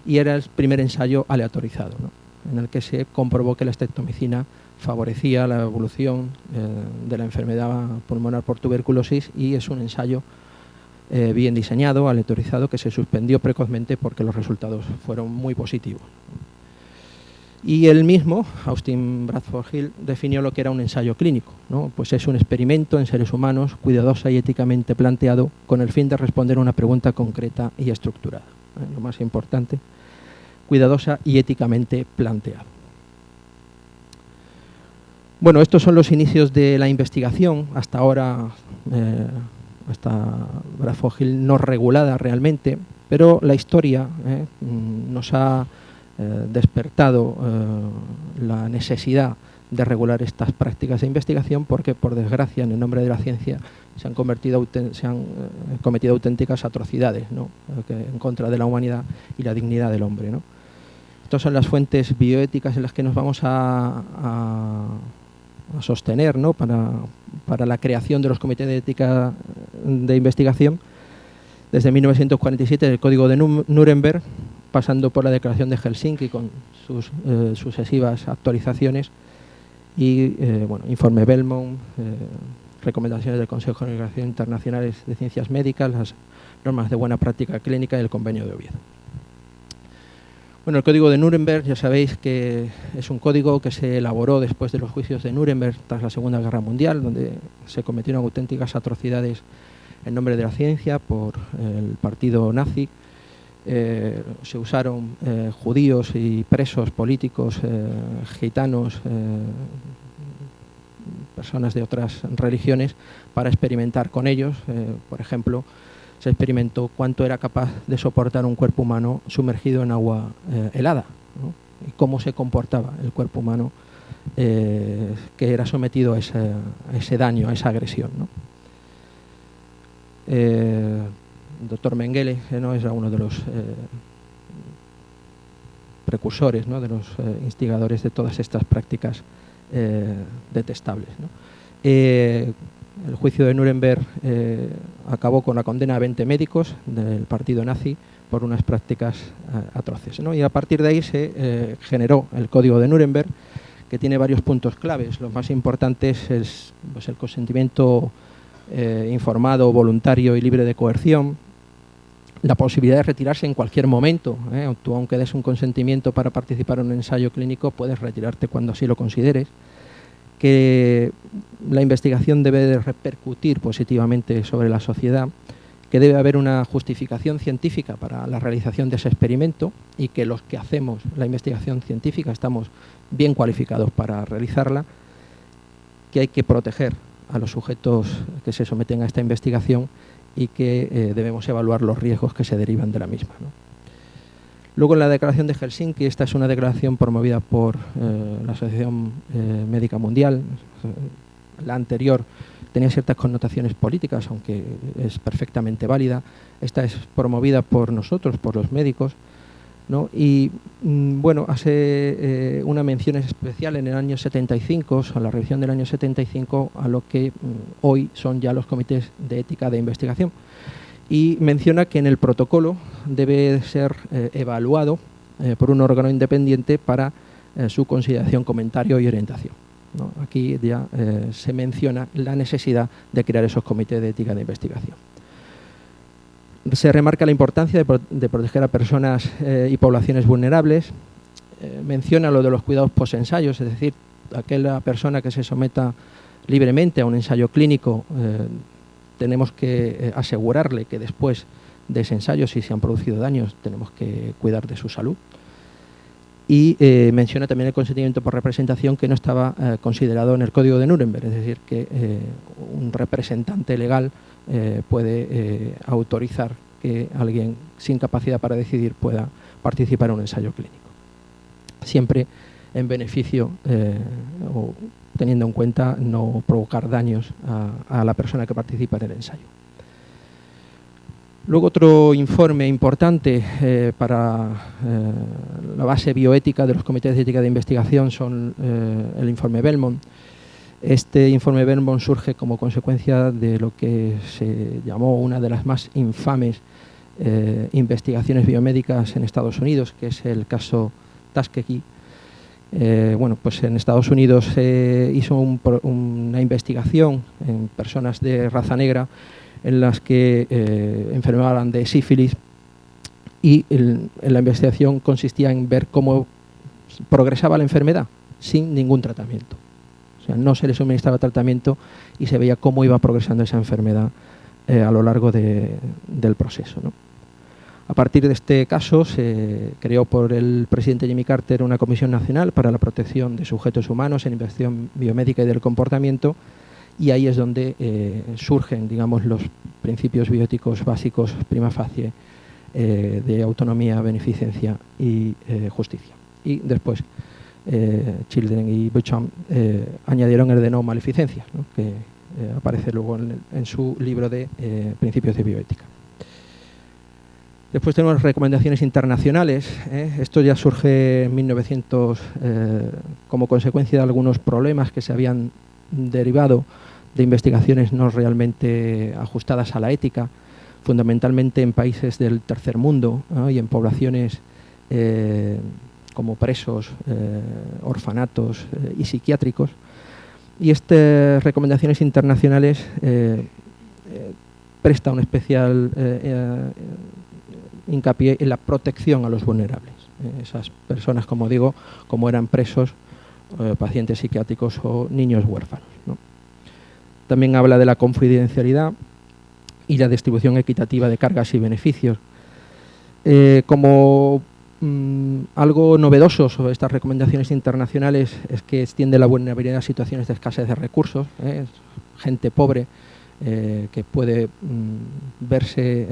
y era el primer ensayo aleatorizado, ¿no?, en el que se comprobó que la streptomicina favorecía la evolución de la enfermedad pulmonar por tuberculosis, y es un ensayo bien diseñado, aleatorizado, que se suspendió precozmente porque los resultados fueron muy positivos. Y él mismo, Austin Bradford Hill, definió lo que era un ensayo clínico, ¿no? Pues es un experimento en seres humanos, cuidadosa y éticamente planteado, con el fin de responder a una pregunta concreta y estructurada. Lo más importante, cuidadosa y éticamente planteado. Bueno, estos son los inicios de la investigación, hasta ahora, hasta Bradford Hill no regulada realmente, pero la historia nos ha despertado la necesidad de regular estas prácticas de investigación, porque por desgracia en el nombre de la ciencia se han cometido auténticas atrocidades, ¿no?, en contra de la humanidad y la dignidad del hombre, ¿no? Estas son las fuentes bioéticas en las que nos vamos a sostener, ¿no?, para la creación de los comités de ética de investigación, desde 1947 el Código de Nuremberg, pasando por la Declaración de Helsinki con sus sucesivas actualizaciones, y bueno, informe Belmont, recomendaciones del Consejo de Organizaciones Internacionales de Ciencias Médicas, las normas de buena práctica clínica y el Convenio de Oviedo. Bueno, el Código de Nuremberg, ya sabéis que es un código que se elaboró después de los juicios de Nuremberg tras la Segunda Guerra Mundial, donde se cometieron auténticas atrocidades en nombre de la ciencia por el partido nazi. Se usaron judíos y presos políticos, gitanos, personas de otras religiones, para experimentar con ellos. Por ejemplo, se experimentó cuánto era capaz de soportar un cuerpo humano sumergido en agua helada, ¿no?, y cómo se comportaba el cuerpo humano que era sometido a ese daño, a esa agresión, ¿no? El doctor Mengele, ¿no?, es uno de los precursores, ¿no?, de los instigadores de todas estas prácticas detestables, ¿no? El juicio de Nuremberg acabó con la condena a 20 médicos del partido nazi por unas prácticas atroces, ¿no? Y a partir de ahí se generó el Código de Nuremberg, que tiene varios puntos claves. Los más importantes es pues, el consentimiento informado, voluntario y libre de coerción, la posibilidad de retirarse en cualquier momento. Tú, aunque des un consentimiento para participar en un ensayo clínico, puedes retirarte cuando así lo consideres, que la investigación debe de repercutir positivamente sobre la sociedad, que debe haber una justificación científica para la realización de ese experimento y que los que hacemos la investigación científica estamos bien cualificados para realizarla, que hay que proteger a los sujetos que se someten a esta investigación y que debemos evaluar los riesgos que se derivan de la misma, ¿no? Luego, en la Declaración de Helsinki, esta es una declaración promovida por la Asociación Médica Mundial. La anterior tenía ciertas connotaciones políticas, aunque es perfectamente válida. Esta es promovida por nosotros, por los médicos, ¿no? Y bueno, hace una mención especial en el año 75, a la revisión del año 75, a lo que hoy son ya los comités de ética de investigación. Y menciona que en el protocolo debe ser evaluado por un órgano independiente para su consideración, comentario y orientación, ¿no? Aquí ya se menciona la necesidad de crear esos comités de ética de investigación. Se remarca la importancia de proteger a personas y poblaciones vulnerables. Menciona lo de los cuidados post-ensayos, es decir, aquella persona que se someta libremente a un ensayo clínico, tenemos que asegurarle que después de ese ensayo, si se han producido daños, tenemos que cuidar de su salud. Y menciona también el consentimiento por representación, que no estaba considerado en el Código de Nuremberg, es decir, que un representante legal puede autorizar que alguien sin capacidad para decidir pueda participar en un ensayo clínico. Siempre en beneficio o teniendo en cuenta no provocar daños a la persona que participa en el ensayo. Luego, otro informe importante para la base bioética de los comités de ética de investigación son el informe Belmont. Este informe Belmont surge como consecuencia de lo que se llamó una de las más infames investigaciones biomédicas en Estados Unidos, que es el caso Tuskegee. Bueno, pues en Estados Unidos se hizo una investigación en personas de raza negra en las que enfermaban de sífilis, y la investigación consistía en ver cómo progresaba la enfermedad sin ningún tratamiento. O sea, no se le suministraba tratamiento y se veía cómo iba progresando esa enfermedad a lo largo del proceso, ¿no? A partir de este caso se creó por el presidente Jimmy Carter una Comisión Nacional para la Protección de Sujetos Humanos en Investigación Biomédica y del Comportamiento, y ahí es donde surgen, digamos, los principios bioéticos básicos prima facie de autonomía, beneficencia y justicia. Y después Children y Buchan añadieron el de no maleficencia, ¿no? Que aparece luego en su libro de principios de bioética. Después tenemos recomendaciones internacionales. Esto ya surge en 1900 como consecuencia de algunos problemas que se habían derivado de investigaciones no realmente ajustadas a la ética, fundamentalmente en países del tercer mundo, ¿no? Y en poblaciones como presos, orfanatos y psiquiátricos. Y estas recomendaciones internacionales prestan un especial hincapié en la protección a los vulnerables. Esas personas, como digo, como eran presos, pacientes psiquiátricos o niños huérfanos, ¿no? También habla de la confidencialidad y la distribución equitativa de cargas y beneficios. Como algo novedoso sobre estas recomendaciones internacionales es que extiende la vulnerabilidad a situaciones de escasez de recursos, gente pobre que puede verse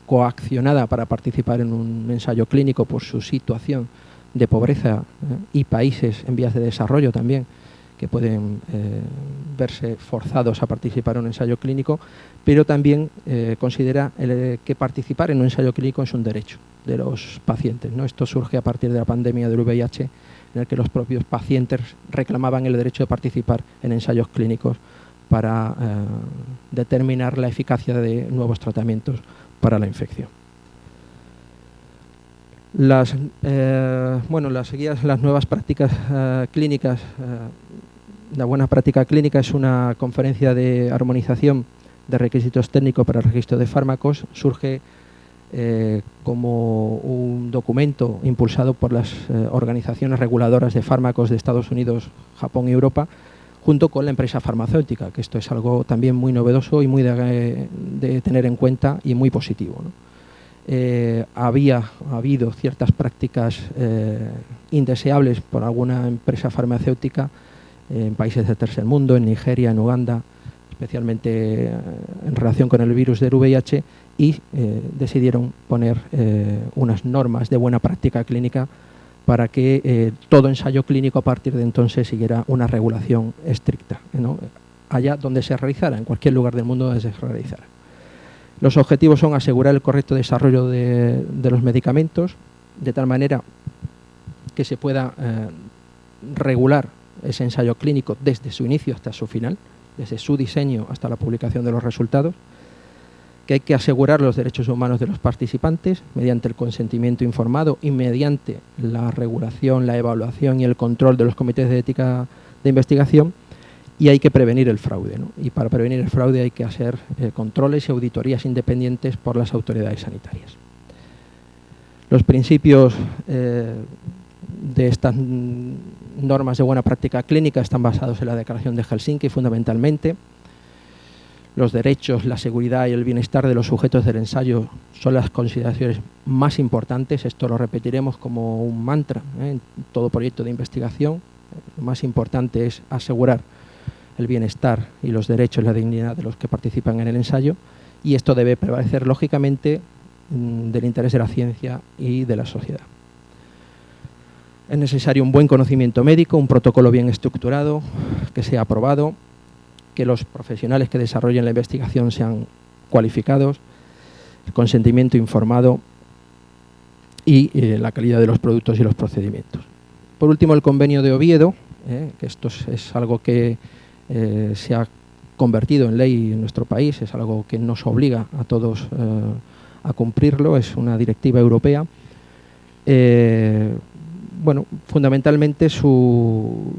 coaccionada para participar en un ensayo clínico por su situación de pobreza, y países en vías de desarrollo también que pueden verse forzados a participar en un ensayo clínico, pero también considera que participar en un ensayo clínico es un derecho de los pacientes, ¿no? Esto surge a partir de la pandemia del VIH, en el que los propios pacientes reclamaban el derecho de participar en ensayos clínicos para determinar la eficacia de nuevos tratamientos para la infección. Las nuevas prácticas clínicas La buena práctica clínica es una conferencia de armonización de requisitos técnicos para el registro de fármacos. Surge como un documento impulsado por las organizaciones reguladoras de fármacos de Estados Unidos, Japón y Europa, junto con la empresa farmacéutica, que esto es algo también muy novedoso y muy de tener en cuenta y muy positivo, ¿no? Ha habido ciertas prácticas indeseables por alguna empresa farmacéutica en países del tercer mundo, en Nigeria, en Uganda, especialmente en relación con el virus del VIH, y decidieron poner unas normas de buena práctica clínica para que todo ensayo clínico a partir de entonces siguiera una regulación estricta, ¿no? Allá donde se realizara, en cualquier lugar del mundo donde se realizara. Los objetivos son asegurar el correcto desarrollo de los medicamentos, de tal manera que se pueda regular ese ensayo clínico desde su inicio hasta su final, desde su diseño hasta la publicación de los resultados, que hay que asegurar los derechos humanos de los participantes mediante el consentimiento informado y mediante la regulación, la evaluación y el control de los comités de ética de investigación, y hay que prevenir el fraude, ¿no? Y para prevenir el fraude hay que hacer controles y auditorías independientes por las autoridades sanitarias. Los principios de estas normas de buena práctica clínica están basados en la Declaración de Helsinki, fundamentalmente. Los derechos, la seguridad y el bienestar de los sujetos del ensayo son las consideraciones más importantes. Esto lo repetiremos como un mantra en todo proyecto de investigación. Lo más importante es asegurar el bienestar y los derechos y la dignidad de los que participan en el ensayo, y esto debe prevalecer lógicamente del interés de la ciencia y de la sociedad. Es necesario un buen conocimiento médico, un protocolo bien estructurado, que sea aprobado, que los profesionales que desarrollen la investigación sean cualificados, el consentimiento informado y la calidad de los productos y los procedimientos. Por último, el convenio de Oviedo, que esto es algo que se ha convertido en ley en nuestro país, es algo que nos obliga a todos a cumplirlo, es una directiva europea. Bueno, fundamentalmente su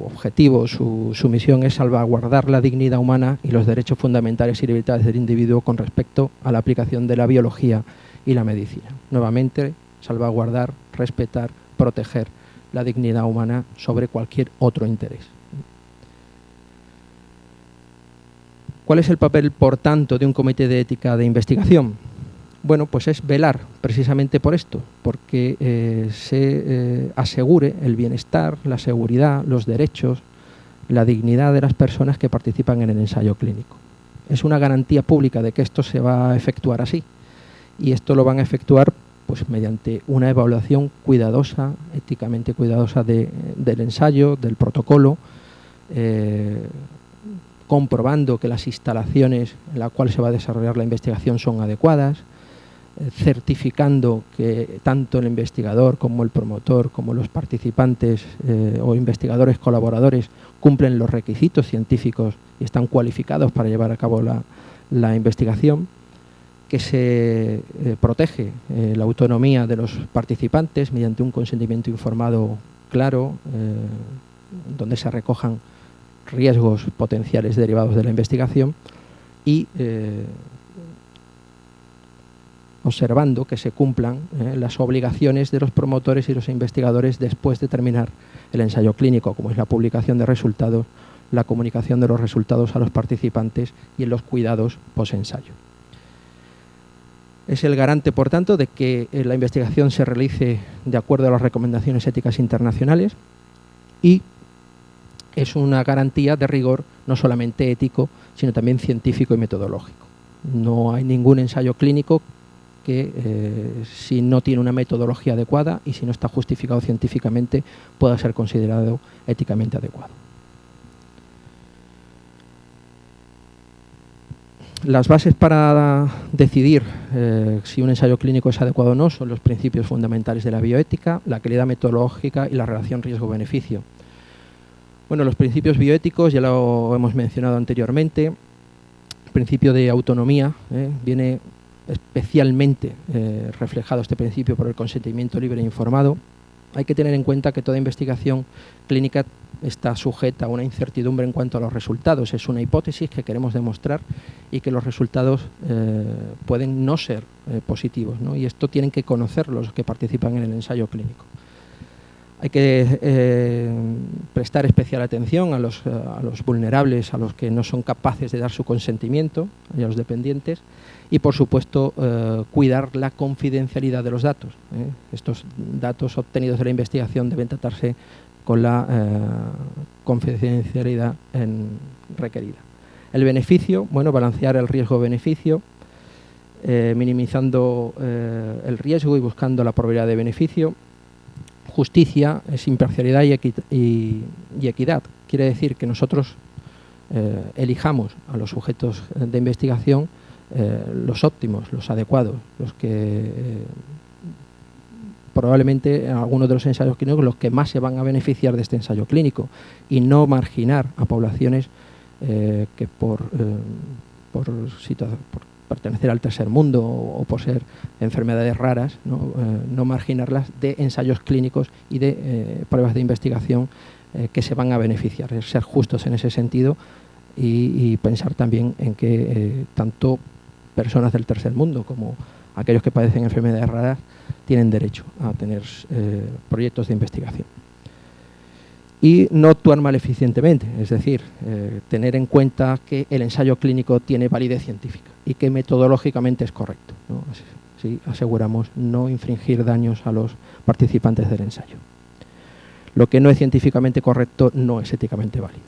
objetivo, su misión es salvaguardar la dignidad humana y los derechos fundamentales y libertades del individuo con respecto a la aplicación de la biología y la medicina. Nuevamente, salvaguardar, respetar, proteger la dignidad humana sobre cualquier otro interés. ¿Cuál es el papel, por tanto, de un comité de ética de investigación? Bueno, pues es velar precisamente por esto, porque se asegure el bienestar, la seguridad, los derechos, la dignidad de las personas que participan en el ensayo clínico. Es una garantía pública de que esto se va a efectuar así, y esto lo van a efectuar pues mediante una evaluación cuidadosa, éticamente cuidadosa del ensayo, del protocolo, comprobando que las instalaciones en las cuales se va a desarrollar la investigación son adecuadas, certificando que tanto el investigador como el promotor, como los participantes o investigadores colaboradores cumplen los requisitos científicos y están cualificados para llevar a cabo la investigación, que se protege la autonomía de los participantes mediante un consentimiento informado claro, donde se recojan riesgos potenciales derivados de la investigación y observando que se cumplan las obligaciones de los promotores y los investigadores después de terminar el ensayo clínico, como es la publicación de resultados, la comunicación de los resultados a los participantes y en los cuidados posensayo. Es el garante, por tanto, de que la investigación se realice de acuerdo a las recomendaciones éticas internacionales y es una garantía de rigor no solamente ético, sino también científico y metodológico. No hay ningún ensayo clínico que, si no tiene una metodología adecuada y si no está justificado científicamente, pueda ser considerado éticamente adecuado. Las bases para decidir si un ensayo clínico es adecuado o no son los principios fundamentales de la bioética, la calidad metodológica y la relación riesgo-beneficio. Bueno, los principios bioéticos ya lo hemos mencionado anteriormente. El principio de autonomía viene especialmente reflejado este principio por el consentimiento libre e informado. Hay que tener en cuenta que toda investigación clínica está sujeta a una incertidumbre en cuanto a los resultados. Es una hipótesis que queremos demostrar y que los resultados pueden no ser positivos, ¿no? Y esto tienen que conocer los que participan en el ensayo clínico. Hay que prestar especial atención a los vulnerables, a los que no son capaces de dar su consentimiento, y a los dependientes, y por supuesto cuidar la confidencialidad de los datos. Estos datos obtenidos de la investigación deben tratarse con la confidencialidad requerida. El beneficio, bueno, balancear el riesgo-beneficio, minimizando el riesgo y buscando la probabilidad de beneficio. Justicia es imparcialidad y equidad. Quiere decir que nosotros elijamos a los sujetos de investigación los óptimos, los adecuados, los que probablemente en algunos de los ensayos clínicos los que más se van a beneficiar de este ensayo clínico, y no marginar a poblaciones que por pertenecer al tercer mundo o por ser enfermedades raras, no marginarlas de ensayos clínicos y de pruebas de investigación que se van a beneficiar. Es ser justos en ese sentido y pensar también en que tanto personas del tercer mundo como aquellos que padecen enfermedades raras tienen derecho a tener proyectos de investigación. Y no actuar maleficientemente, es decir, tener en cuenta que el ensayo clínico tiene validez científica y que metodológicamente es correcto, ¿no? Así aseguramos no infringir daños a los participantes del ensayo. Lo que no es científicamente correcto no es éticamente válido.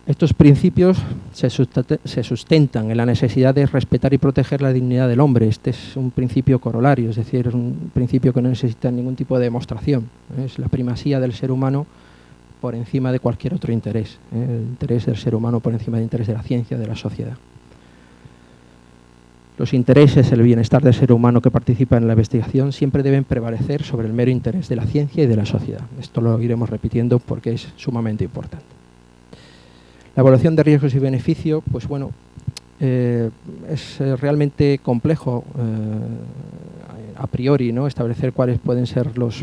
Estos principios se sustentan en la necesidad de respetar y proteger la dignidad del hombre. Este es un principio corolario, es decir, es un principio que no necesita ningún tipo de demostración. Es la primacía del ser humano por encima de cualquier otro interés. El interés del ser humano por encima del interés de la ciencia, de la sociedad. Los intereses, el bienestar del ser humano que participa en la investigación siempre deben prevalecer sobre el mero interés de la ciencia y de la sociedad. Esto lo iremos repitiendo porque es sumamente importante. La evaluación de riesgos y beneficios, pues bueno, es realmente complejo a priori, ¿no?, establecer cuáles pueden ser los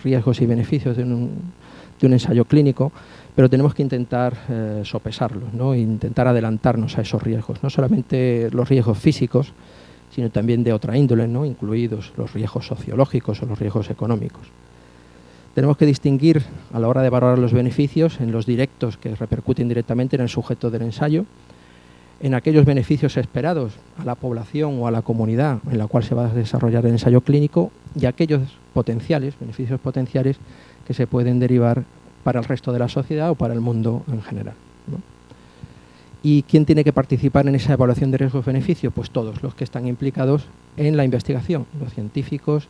riesgos y beneficios de un ensayo clínico, pero tenemos que intentar sopesarlos, ¿no?, e intentar adelantarnos a esos riesgos, no solamente los riesgos físicos, sino también de otra índole, ¿no?, incluidos los riesgos sociológicos o los riesgos económicos. Tenemos que distinguir a la hora de valorar los beneficios en los directos que repercuten directamente en el sujeto del ensayo, en aquellos beneficios esperados a la población o a la comunidad en la cual se va a desarrollar el ensayo clínico, y aquellos beneficios potenciales que se pueden derivar para el resto de la sociedad o para el mundo en general, ¿no? ¿Y quién tiene que participar en esa evaluación de riesgos-beneficios? Pues todos los que están implicados en la investigación, los científicos,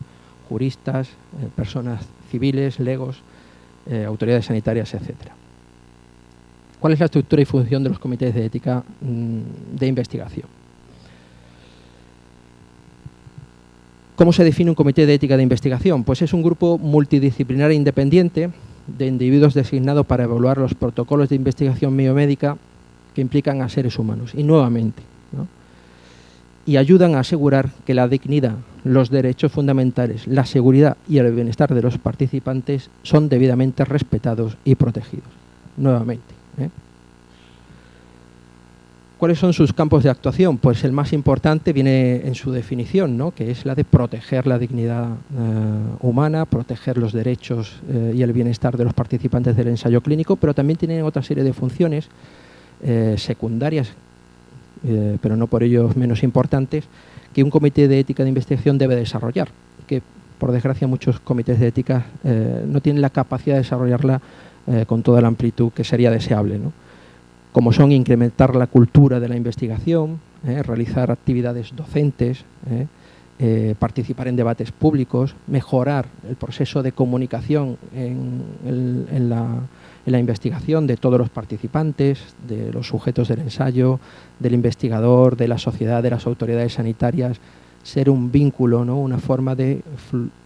juristas, personas civiles, legos, autoridades sanitarias, etcétera. ¿Cuál es la estructura y función de los comités de ética de investigación? ¿Cómo se define un comité de ética de investigación? Pues es un grupo multidisciplinar e independiente de individuos designados para evaluar los protocolos de investigación biomédica que implican a seres humanos. Y nuevamente, ¿no?, y ayudan a asegurar que la dignidad, los derechos fundamentales, la seguridad y el bienestar de los participantes son debidamente respetados y protegidos. Nuevamente, ¿cuáles son sus campos de actuación? Pues el más importante viene en su definición, ¿no?, que es la de proteger la dignidad humana, proteger los derechos y el bienestar de los participantes del ensayo clínico, pero también tienen otra serie de funciones secundarias, pero no por ello menos importantes, que un comité de ética de investigación debe desarrollar, que por desgracia muchos comités de ética no tienen la capacidad de desarrollarla con toda la amplitud que sería deseable, ¿no?, como son incrementar la cultura de la investigación, realizar actividades docentes, participar en debates públicos, mejorar el proceso de comunicación en la investigación de todos los participantes, de los sujetos del ensayo, del investigador, de la sociedad, de las autoridades sanitarias, ser un vínculo, ¿no?, una forma de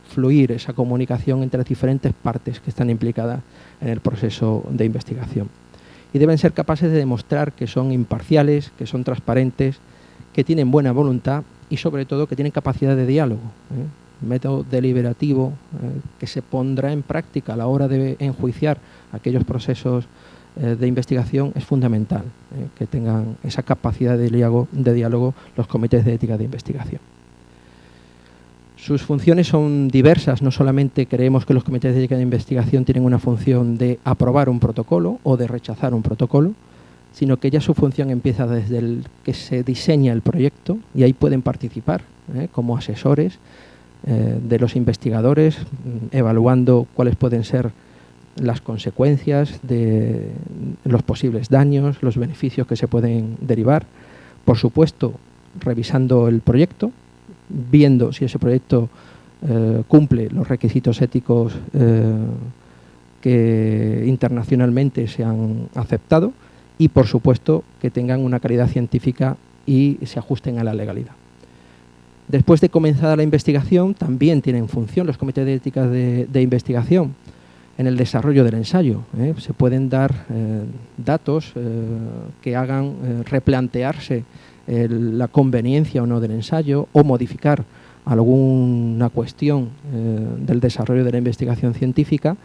fluir esa comunicación entre las diferentes partes que están implicadas en el proceso de investigación. Y deben ser capaces de demostrar que son imparciales, que son transparentes, que tienen buena voluntad y sobre todo que tienen capacidad de diálogo. método deliberativo que se pondrá en práctica a la hora de enjuiciar aquellos procesos de investigación es fundamental, que tengan esa capacidad de diálogo los comités de ética de investigación. Sus funciones son diversas, no solamente creemos que los comités de ética de investigación tienen una función de aprobar un protocolo o de rechazar un protocolo, sino que ya su función empieza desde el que se diseña el proyecto y ahí pueden participar como asesores de los investigadores, evaluando cuáles pueden ser las consecuencias de los posibles daños, los beneficios que se pueden derivar. Por supuesto, revisando el proyecto, viendo si ese proyecto cumple los requisitos éticos que internacionalmente se han aceptado y, por supuesto, que tengan una calidad científica y se ajusten a la legalidad. Después de comenzada la investigación, también tienen función los comités de ética de investigación en el desarrollo del ensayo. Se pueden dar datos que hagan replantearse la conveniencia o no del ensayo o modificar alguna cuestión del desarrollo de la investigación científica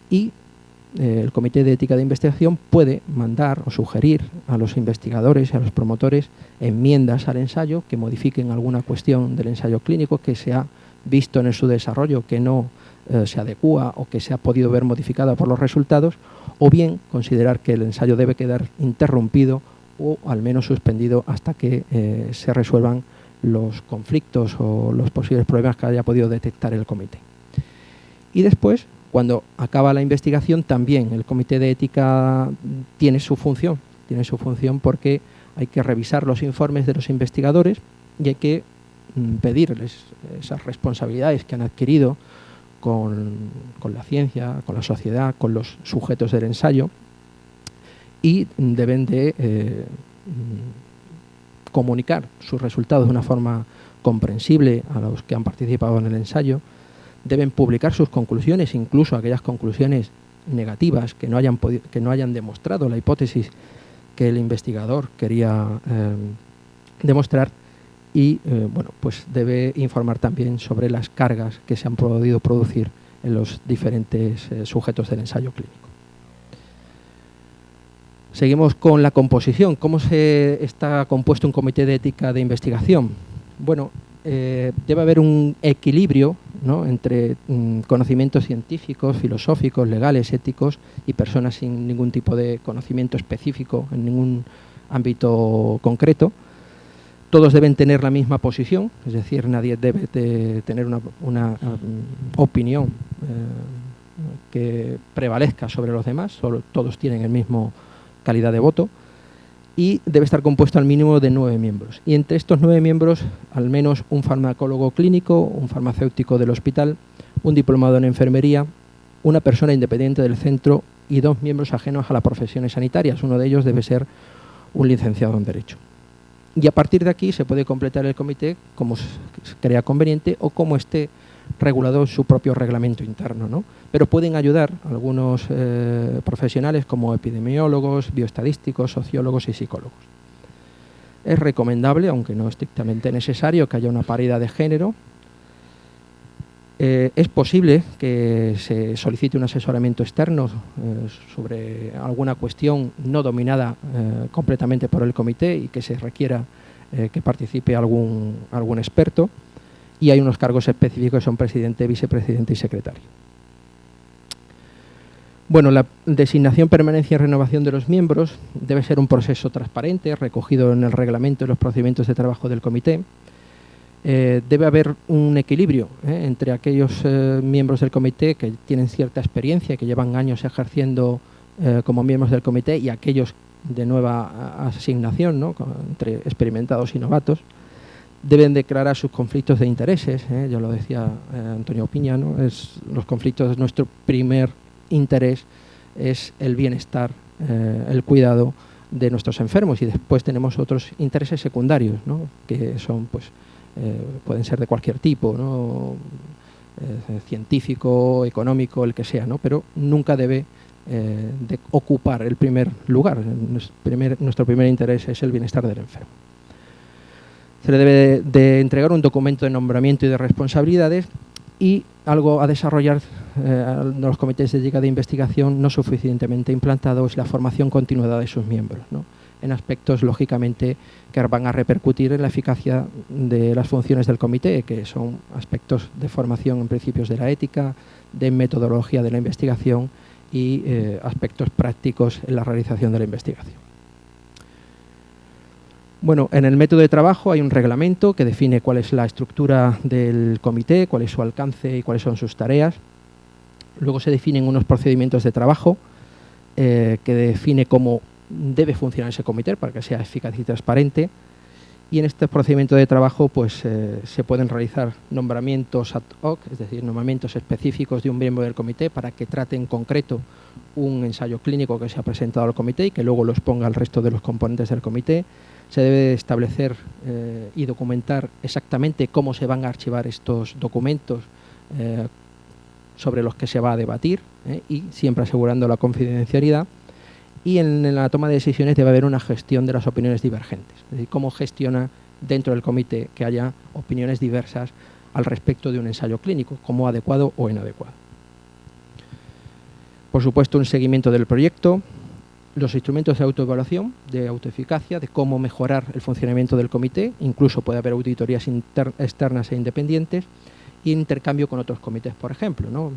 y el Comité de Ética de Investigación puede mandar o sugerir a los investigadores y a los promotores enmiendas al ensayo que modifiquen alguna cuestión del ensayo clínico que se ha visto en su desarrollo que no se adecúa o que se ha podido ver modificada por los resultados, o bien considerar que el ensayo debe quedar interrumpido o al menos suspendido hasta que se resuelvan los conflictos o los posibles problemas que haya podido detectar el comité. Y después, cuando acaba la investigación, también el comité de ética tiene su función porque hay que revisar los informes de los investigadores y hay que pedirles esas responsabilidades que han adquirido con la ciencia, con la sociedad, con los sujetos del ensayo, y deben de comunicar sus resultados de una forma comprensible a los que han participado en el ensayo. Deben publicar sus conclusiones, incluso aquellas conclusiones negativas que no hayan demostrado la hipótesis que el investigador quería demostrar, y bueno, pues debe informar también sobre las cargas que se han podido producir en los diferentes sujetos del ensayo clínico. Seguimos con la composición. ¿Cómo está compuesto un comité de ética de investigación? Bueno, debe haber un equilibrio, ¿no?, entre conocimientos científicos, filosóficos, legales, éticos y personas sin ningún tipo de conocimiento específico en ningún ámbito concreto. Todos deben tener la misma posición, es decir, nadie debe de tener una opinión que prevalezca sobre los demás, todos tienen el mismo calidad de voto, y debe estar compuesto al mínimo de 9 miembros. Y entre estos 9 miembros, al menos un farmacólogo clínico, un farmacéutico del hospital, un diplomado en enfermería, una persona independiente del centro y 2 miembros ajenos a las profesiones sanitarias. Uno de ellos debe ser un licenciado en Derecho. Y a partir de aquí se puede completar el comité como se crea conveniente o como esté regulado en su propio reglamento interno, ¿no? Pero pueden ayudar algunos profesionales como epidemiólogos, bioestadísticos, sociólogos y psicólogos. Es recomendable, aunque no estrictamente necesario, que haya una paridad de género. Es posible que se solicite un asesoramiento externo sobre alguna cuestión no dominada completamente por el comité y que se requiera que participe algún experto, y hay unos cargos específicos que son presidente, vicepresidente y secretario. Bueno, la designación, permanencia y renovación de los miembros debe ser un proceso transparente, recogido en el reglamento y los procedimientos de trabajo del comité. Debe haber un equilibrio entre aquellos miembros del comité que tienen cierta experiencia, que llevan años ejerciendo como miembros del comité, y aquellos de nueva asignación, ¿no?, entre experimentados y novatos. Deben declarar sus conflictos de intereses, ya lo decía Antonio Piña, ¿no? Los conflictos, nuestro primer interés es el bienestar, el cuidado de nuestros enfermos, y después tenemos otros intereses secundarios, ¿no?, que son, pues, pueden ser de cualquier tipo, ¿no?, científico, económico, el que sea, ¿no?, pero nunca debe de ocupar el primer lugar. Nuestro primer interés es el bienestar del enfermo. Se le debe de entregar un documento de nombramiento y de responsabilidades y algo a desarrollar los comités de ética de investigación no suficientemente implantados, la formación continuada de sus miembros, ¿no?, en aspectos, lógicamente, que van a repercutir en la eficacia de las funciones del comité, que son aspectos de formación en principios de la ética, de metodología de la investigación y aspectos prácticos en la realización de la investigación. Bueno, en el método de trabajo hay un reglamento que define cuál es la estructura del comité, cuál es su alcance y cuáles son sus tareas. Luego se definen unos procedimientos de trabajo que define cómo debe funcionar ese comité para que sea eficaz y transparente. Y en este procedimiento de trabajo pues, se pueden realizar nombramientos ad hoc, es decir, nombramientos específicos de un miembro del comité para que trate en concreto un ensayo clínico que se ha presentado al comité y que luego lo exponga al resto de los componentes del comité. Se debe establecer y documentar exactamente cómo se van a archivar estos documentos sobre los que se va a debatir y siempre asegurando la confidencialidad. Y en la toma de decisiones debe haber una gestión de las opiniones divergentes, es decir, cómo gestiona dentro del comité que haya opiniones diversas al respecto de un ensayo clínico, como adecuado o inadecuado. Por supuesto, un seguimiento del proyecto, los instrumentos de autoevaluación, de autoeficacia, de cómo mejorar el funcionamiento del comité, incluso puede haber auditorías externas e independientes, y intercambio con otros comités, por ejemplo, ¿no?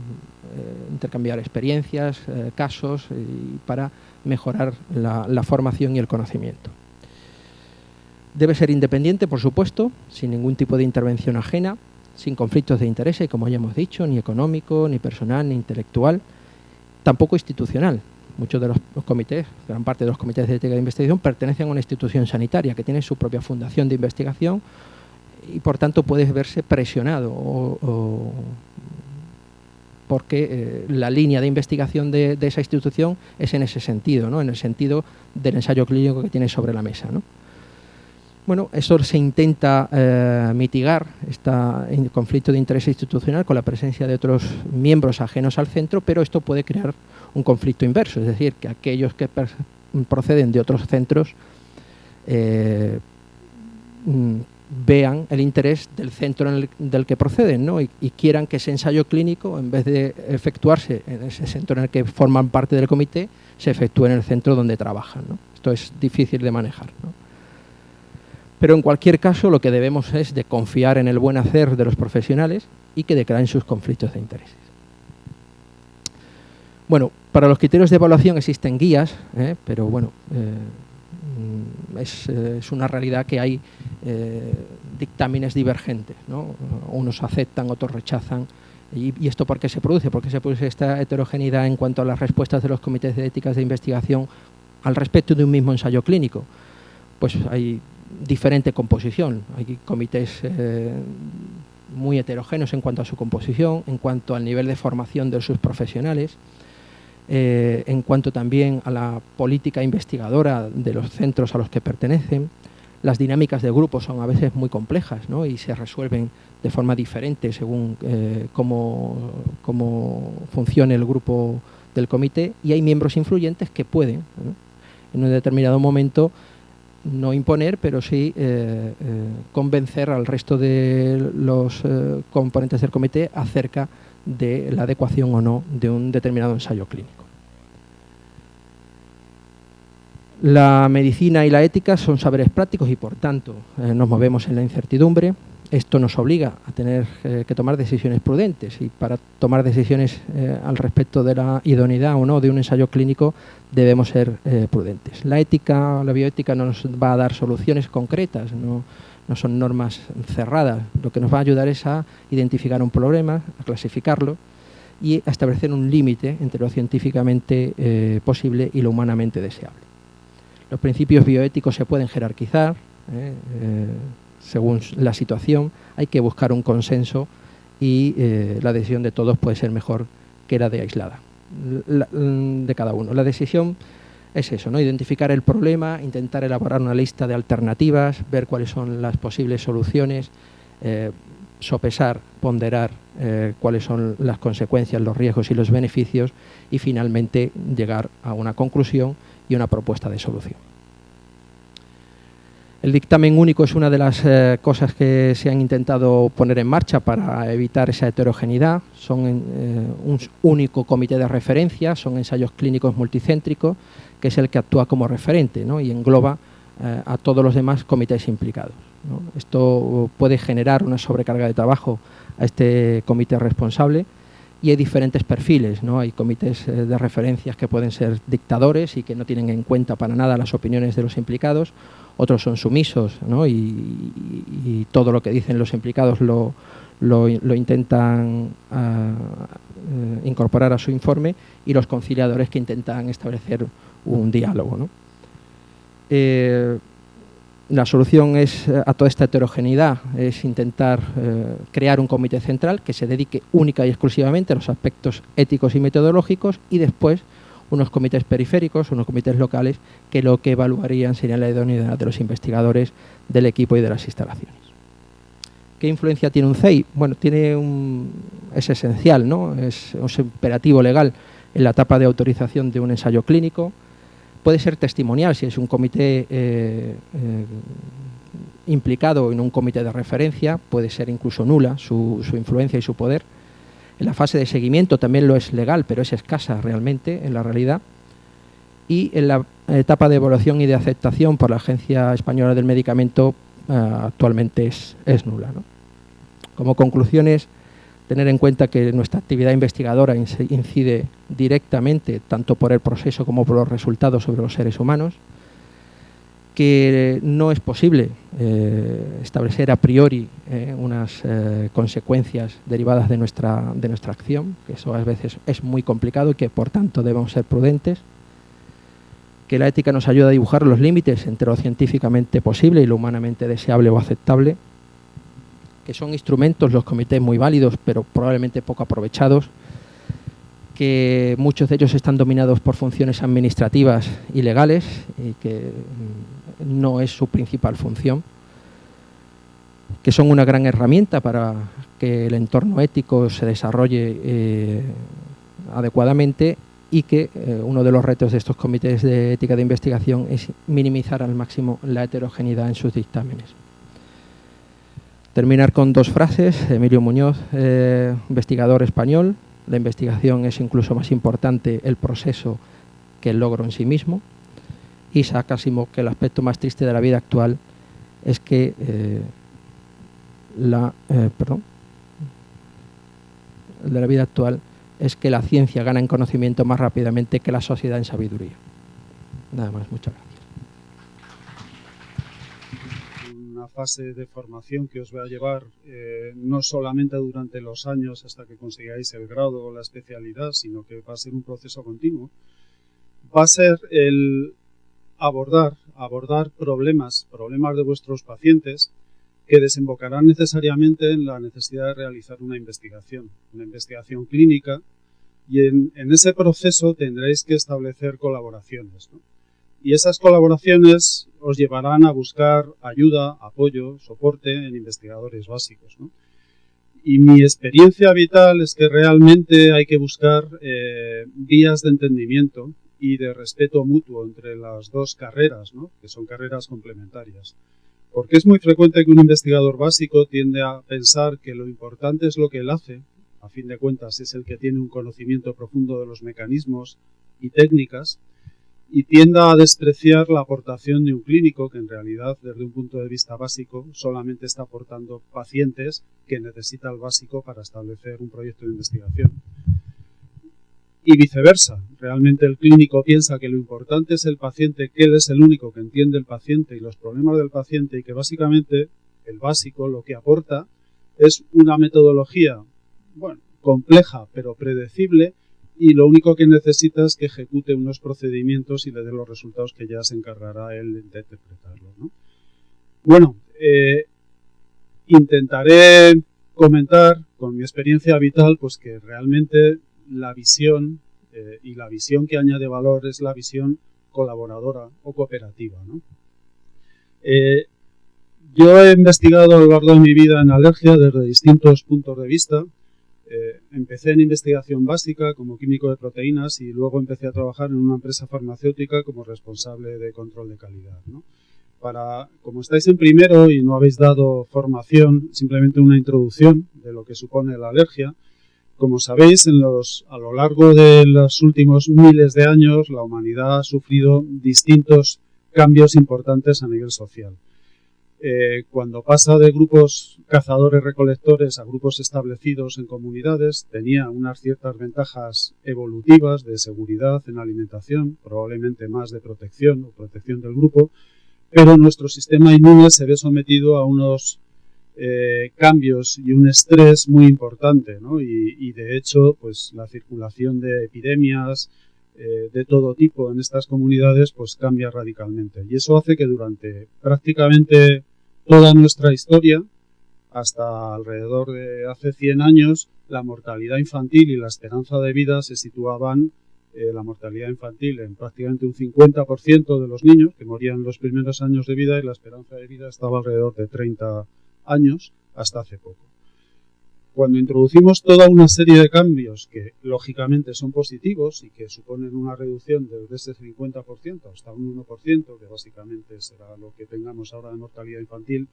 Intercambiar experiencias, casos, para mejorar la formación y el conocimiento. Debe ser independiente, por supuesto, sin ningún tipo de intervención ajena, sin conflictos de interés, como ya hemos dicho, ni económico, ni personal, ni intelectual, tampoco institucional. Muchos de los comités, gran parte de los comités de ética de investigación, pertenecen a una institución sanitaria que tiene su propia fundación de investigación y por tanto puede verse presionado porque la línea de investigación de esa institución es en ese sentido, ¿no?, en el sentido del ensayo clínico que tiene sobre la mesa, ¿no? Bueno, eso se intenta mitigar este conflicto de interés institucional con la presencia de otros miembros ajenos al centro, pero esto puede crear un conflicto inverso, es decir, que aquellos que proceden de otros centros vean el interés del centro del que proceden, ¿no?, y quieran que ese ensayo clínico, en vez de efectuarse en ese centro en el que forman parte del comité, se efectúe en el centro donde trabajan, ¿no? Esto es difícil de manejar, ¿no? Pero en cualquier caso lo que debemos es de confiar en el buen hacer de los profesionales y que declaren sus conflictos de intereses. Bueno, para los criterios de evaluación existen guías, pero bueno, es una realidad que hay dictámenes divergentes, ¿no? Unos aceptan, otros rechazan. ¿Y esto por qué se produce? ¿Por qué se produce esta heterogeneidad en cuanto a las respuestas de los comités de éticas de investigación al respecto de un mismo ensayo clínico? Pues hay diferente composición. Hay comités muy heterogéneos en cuanto a su composición, en cuanto al nivel de formación de sus profesionales, en cuanto también a la política investigadora de los centros a los que pertenecen. Las dinámicas de grupo son a veces muy complejas, ¿no?, y se resuelven de forma diferente según cómo funcione el grupo del comité, y hay miembros influyentes que pueden, ¿no?, en un determinado momento no imponer, pero sí convencer al resto de los componentes del comité acerca de la adecuación o no de un determinado ensayo clínico. La medicina y la ética son saberes prácticos y, por tanto, nos movemos en la incertidumbre. Esto nos obliga a tener que tomar decisiones prudentes, y para tomar decisiones al respecto de la idoneidad o no de un ensayo clínico debemos ser prudentes. La ética, la bioética, no nos va a dar soluciones concretas, no son normas cerradas. Lo que nos va a ayudar es a identificar un problema, a clasificarlo y a establecer un límite entre lo científicamente posible y lo humanamente deseable. Los principios bioéticos se pueden jerarquizar según la situación. Hay que buscar un consenso y la decisión de todos puede ser mejor que la de aislada de cada uno. La decisión es eso, ¿no?, identificar el problema, intentar elaborar una lista de alternativas, ver cuáles son las posibles soluciones, sopesar, ponderar cuáles son las consecuencias, los riesgos y los beneficios, y finalmente llegar a una conclusión y una propuesta de solución. El dictamen único es una de las cosas que se han intentado poner en marcha para evitar esa heterogeneidad. Son un único comité de referencia, son ensayos clínicos multicéntricos, que es el que actúa como referente, ¿no? Y engloba a todos los demás comités implicados, ¿no? Esto puede generar una sobrecarga de trabajo a este comité responsable, y hay diferentes perfiles, ¿no? Hay comités de referencias que pueden ser dictadores y que no tienen en cuenta para nada las opiniones de los implicados. Otros son sumisos, ¿no? y todo lo que dicen los implicados lo intentan incorporar a su informe, y los conciliadores que intentan establecer un diálogo, ¿no? La solución a toda esta heterogeneidad es intentar crear un comité central que se dedique única y exclusivamente a los aspectos éticos y metodológicos, y después unos comités periféricos, unos comités locales, que lo que evaluarían sería la idoneidad de los investigadores, del equipo y de las instalaciones. ¿Qué influencia tiene un CEI? Bueno, es esencial, ¿no? Es un imperativo legal en la etapa de autorización de un ensayo clínico. Puede ser testimonial si es un comité implicado en un comité de referencia, puede ser incluso nula su influencia y su poder. En la fase de seguimiento también lo es legal, pero es escasa realmente en la realidad. Y en la etapa de evaluación y de aceptación por la Agencia Española del Medicamento actualmente es nula, ¿no? Como conclusiones, tener en cuenta que nuestra actividad investigadora incide directamente, tanto por el proceso como por los resultados, sobre los seres humanos, que no es posible establecer a priori unas consecuencias derivadas de nuestra acción, que eso a veces es muy complicado y que por tanto debemos ser prudentes, que la ética nos ayuda a dibujar los límites entre lo científicamente posible y lo humanamente deseable o aceptable, que son instrumentos los comités muy válidos pero probablemente poco aprovechados, que muchos de ellos están dominados por funciones administrativas y legales y que no es su principal función, que son una gran herramienta para que el entorno ético se desarrolle adecuadamente, y que uno de los retos de estos comités de ética de investigación es minimizar al máximo la heterogeneidad en sus dictámenes. Terminar con dos frases. Emilio Muñoz, investigador español: la investigación es incluso más importante el proceso que el logro en sí mismo. Isaac Asimov, que el aspecto más triste de la vida actual es que la ciencia gana en conocimiento más rápidamente que la sociedad en sabiduría. Nada más, muchas gracias. Una fase de formación que os va a llevar no solamente durante los años hasta que consigáis el grado o la especialidad, sino que va a ser un proceso continuo. Va a ser el abordar problemas de vuestros pacientes, que desembocarán necesariamente en la necesidad de realizar una investigación clínica, y en ese proceso tendréis que establecer colaboraciones, ¿no? Y esas colaboraciones os llevarán a buscar ayuda, apoyo, soporte en investigadores básicos, ¿no? Y mi experiencia vital es que realmente hay que buscar vías de entendimiento y de respeto mutuo entre las dos carreras, ¿no? Que son carreras complementarias. Porque es muy frecuente que un investigador básico tiende a pensar que lo importante es lo que él hace. A fin de cuentas es el que tiene un conocimiento profundo de los mecanismos y técnicas, y tienda a despreciar la aportación de un clínico que en realidad, desde un punto de vista básico, solamente está aportando pacientes que necesita el básico para establecer un proyecto de investigación. Y viceversa, realmente el clínico piensa que lo importante es el paciente, que él es el único que entiende el paciente y los problemas del paciente, y que básicamente el básico lo que aporta es una metodología, bueno, compleja pero predecible, y lo único que necesita es que ejecute unos procedimientos y le dé los resultados que ya se encargará él de interpretarlos, ¿no? Bueno, intentaré comentar con mi experiencia vital pues que realmente la visión y la visión que añade valor es la visión colaboradora o cooperativa, ¿no? Yo he investigado a lo largo de mi vida en alergia desde distintos puntos de vista. Empecé en investigación básica como químico de proteínas y luego empecé a trabajar en una empresa farmacéutica como responsable de control de calidad, ¿no? Como estáis en primero y no habéis dado formación, simplemente una introducción de lo que supone la alergia. Como sabéis, a lo largo de los últimos miles de años, la humanidad ha sufrido distintos cambios importantes a nivel social. Cuando pasa de grupos cazadores-recolectores a grupos establecidos en comunidades, tenía unas ciertas ventajas evolutivas de seguridad en alimentación, probablemente más de protección o protección del grupo, pero nuestro sistema inmune se ve sometido a unos cambios y un estrés muy importante, ¿no? Y de hecho, pues la circulación de epidemias de todo tipo en estas comunidades pues cambia radicalmente. Y eso hace que durante prácticamente toda nuestra historia, hasta alrededor de hace 100 años, la mortalidad infantil y la esperanza de vida se situaban, la mortalidad infantil en prácticamente un 50% de los niños que morían en los primeros años de vida, y la esperanza de vida estaba alrededor de 30 años hasta hace poco. Cuando introducimos toda una serie de cambios que lógicamente son positivos y que suponen una reducción desde ese 50% hasta un 1%, que básicamente será lo que tengamos ahora de mortalidad infantil,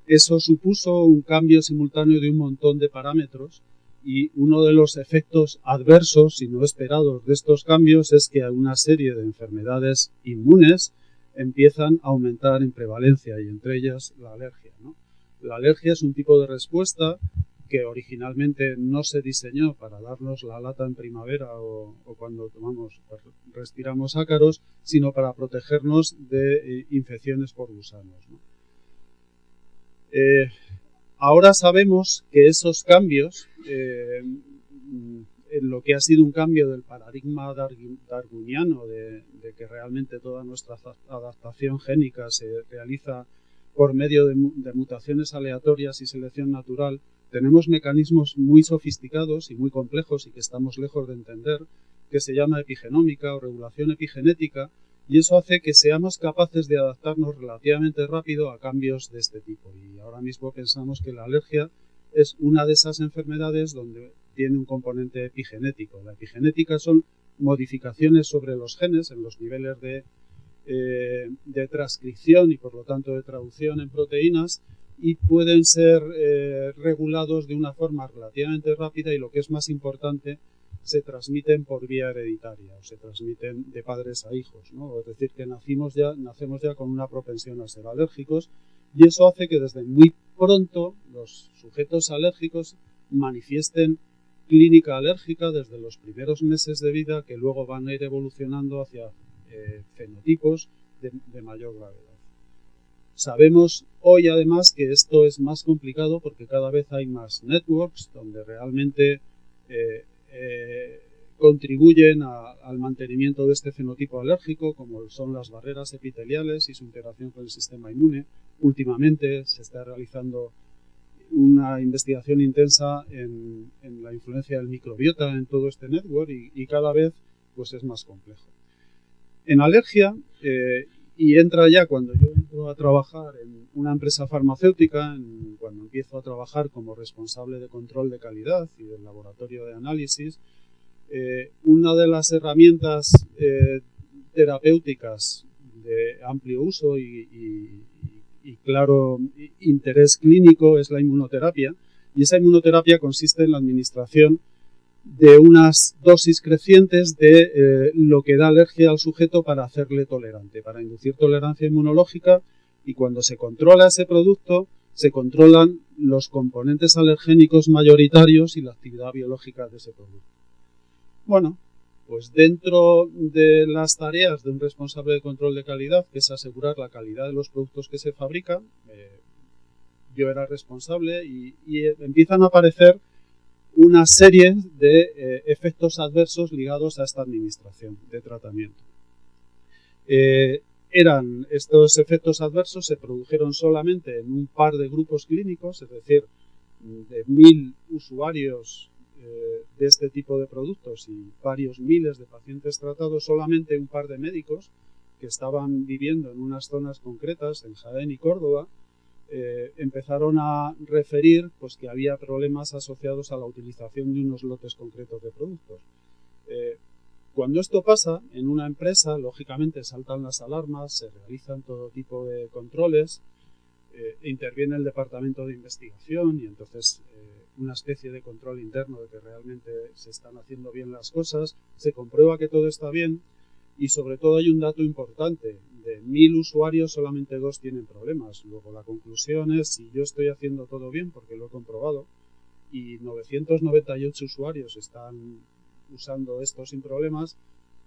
eso supuso un cambio simultáneo de un montón de parámetros, y uno de los efectos adversos y no esperados de estos cambios es que una serie de enfermedades inmunes empiezan a aumentar en prevalencia, y entre ellas la alergia, ¿no? La alergia es un tipo de respuesta que originalmente no se diseñó para darnos la lata en primavera o cuando respiramos ácaros, sino para protegernos de infecciones por gusanos, ¿no? Ahora sabemos que esos cambios, en lo que ha sido un cambio del paradigma darwiniano de que realmente toda nuestra adaptación génica se realiza por medio de mutaciones aleatorias y selección natural, tenemos mecanismos muy sofisticados y muy complejos y que estamos lejos de entender, que se llama epigenómica o regulación epigenética, y eso hace que seamos capaces de adaptarnos relativamente rápido a cambios de este tipo. Y ahora mismo pensamos que la alergia es una de esas enfermedades donde tiene un componente epigenético. La epigenética son modificaciones sobre los genes en los niveles de transcripción y por lo tanto de traducción en proteínas, y pueden ser regulados de una forma relativamente rápida, y lo que es más importante, se transmiten por vía hereditaria o se transmiten de padres a hijos, ¿no? Es decir, que nacemos ya con una propensión a ser alérgicos, y eso hace que desde muy pronto los sujetos alérgicos manifiesten clínica alérgica desde los primeros meses de vida, que luego van a ir evolucionando hacia fenotipos de mayor gravedad. Sabemos hoy además que esto es más complicado porque cada vez hay más networks donde realmente contribuyen al mantenimiento de este fenotipo alérgico, como son las barreras epiteliales y su interacción con el sistema inmune. Últimamente se está realizando una investigación intensa en la influencia del microbiota en todo este network, y cada vez pues es más complejo. En alergia, y entra ya cuando yo entro a trabajar en una empresa farmacéutica, cuando empiezo a trabajar como responsable de control de calidad y del laboratorio de análisis, una de las herramientas terapéuticas de amplio uso y claro interés clínico es la inmunoterapia, y esa inmunoterapia consiste en la administración de unas dosis crecientes de lo que da alergia al sujeto para hacerle tolerante, para inducir tolerancia inmunológica, y cuando se controla ese producto, se controlan los componentes alergénicos mayoritarios y la actividad biológica de ese producto. Bueno, pues dentro de las tareas de un responsable de control de calidad, que es asegurar la calidad de los productos que se fabrican, yo era responsable y empiezan a aparecer una serie de efectos adversos ligados a esta administración de tratamiento. Estos efectos adversos se produjeron solamente en un par de grupos clínicos, es decir, de 1000 usuarios de este tipo de productos y varios miles de pacientes tratados. Solamente un par de médicos que estaban viviendo en unas zonas concretas, en Jaén y Córdoba, empezaron a referir pues, que había problemas asociados a la utilización de unos lotes concretos de productos. Cuando esto pasa en una empresa, lógicamente saltan las alarmas, se realizan todo tipo de controles, interviene el departamento de investigación y entonces una especie de control interno de que realmente se están haciendo bien las cosas, se comprueba que todo está bien y sobre todo hay un dato importante, de 1000 usuarios solamente 2 tienen problemas. Luego la conclusión es, si yo estoy haciendo todo bien porque lo he comprobado y 998 usuarios están usando esto sin problemas,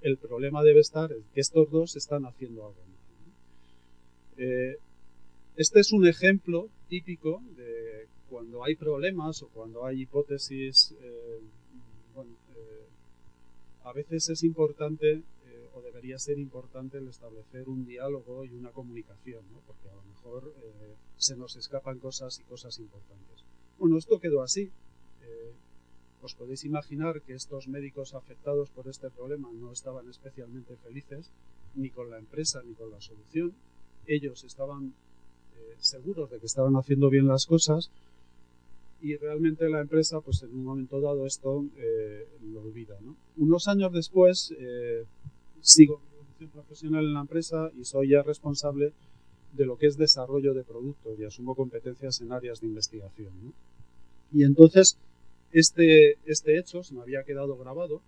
el problema debe estar en que estos 2 están haciendo algo mal. Este es un ejemplo típico de cuando hay problemas o cuando hay hipótesis. A veces es importante o debería ser importante el establecer un diálogo y una comunicación, ¿no? Porque a lo mejor se nos escapan cosas y cosas importantes. Bueno, esto quedó así. Os podéis imaginar que estos médicos afectados por este problema no estaban especialmente felices ni con la empresa ni con la solución. Ellos estaban seguros de que estaban haciendo bien las cosas y realmente la empresa, pues en un momento dado esto lo olvida, ¿no? Unos años después sigo mi evolución profesional en la empresa y soy ya responsable de lo que es desarrollo de productos y asumo competencias en áreas de investigación, ¿no? Y entonces este hecho se me había quedado grabado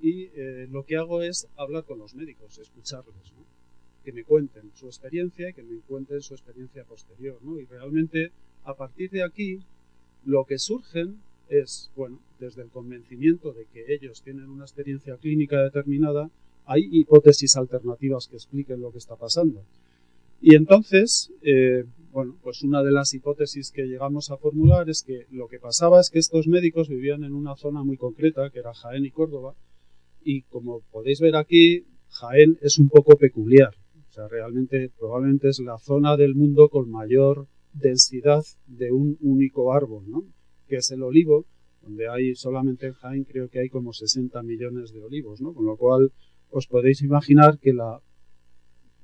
y lo que hago es hablar con los médicos, escucharles, ¿no? Que me cuenten su experiencia y que me cuenten su experiencia posterior, ¿no? Y realmente a partir de aquí lo que surgen es, bueno, desde el convencimiento de que ellos tienen una experiencia clínica determinada, hay hipótesis alternativas que expliquen lo que está pasando. Y entonces, bueno, pues una de las hipótesis que llegamos a formular es que lo que pasaba es que estos médicos vivían en una zona muy concreta, que era Jaén y Córdoba, y como podéis ver aquí, Jaén es un poco peculiar. O sea, realmente probablemente es la zona del mundo con mayor densidad de un único árbol, ¿no? Que es el olivo, donde hay solamente en Jaén creo que hay como 60 millones de olivos, ¿no? Con lo cual os podéis imaginar que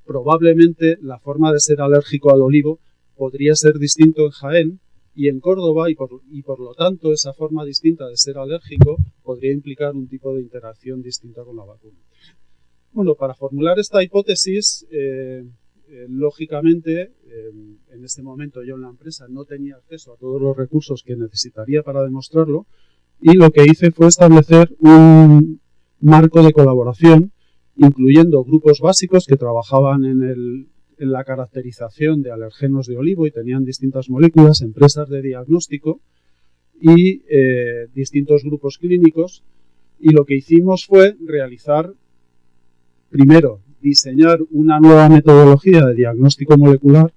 probablemente la forma de ser alérgico al olivo podría ser distinto en Jaén y en Córdoba y por lo tanto esa forma distinta de ser alérgico podría implicar un tipo de interacción distinta con la vacuna. Bueno, para formular esta hipótesis, lógicamente, en este momento yo en la empresa no tenía acceso a todos los recursos que necesitaría para demostrarlo y lo que hice fue establecer un marco de colaboración incluyendo grupos básicos que trabajaban en la caracterización de alergenos de olivo y tenían distintas moléculas, empresas de diagnóstico y distintos grupos clínicos. Y lo que hicimos fue realizar, primero, diseñar una nueva metodología de diagnóstico molecular,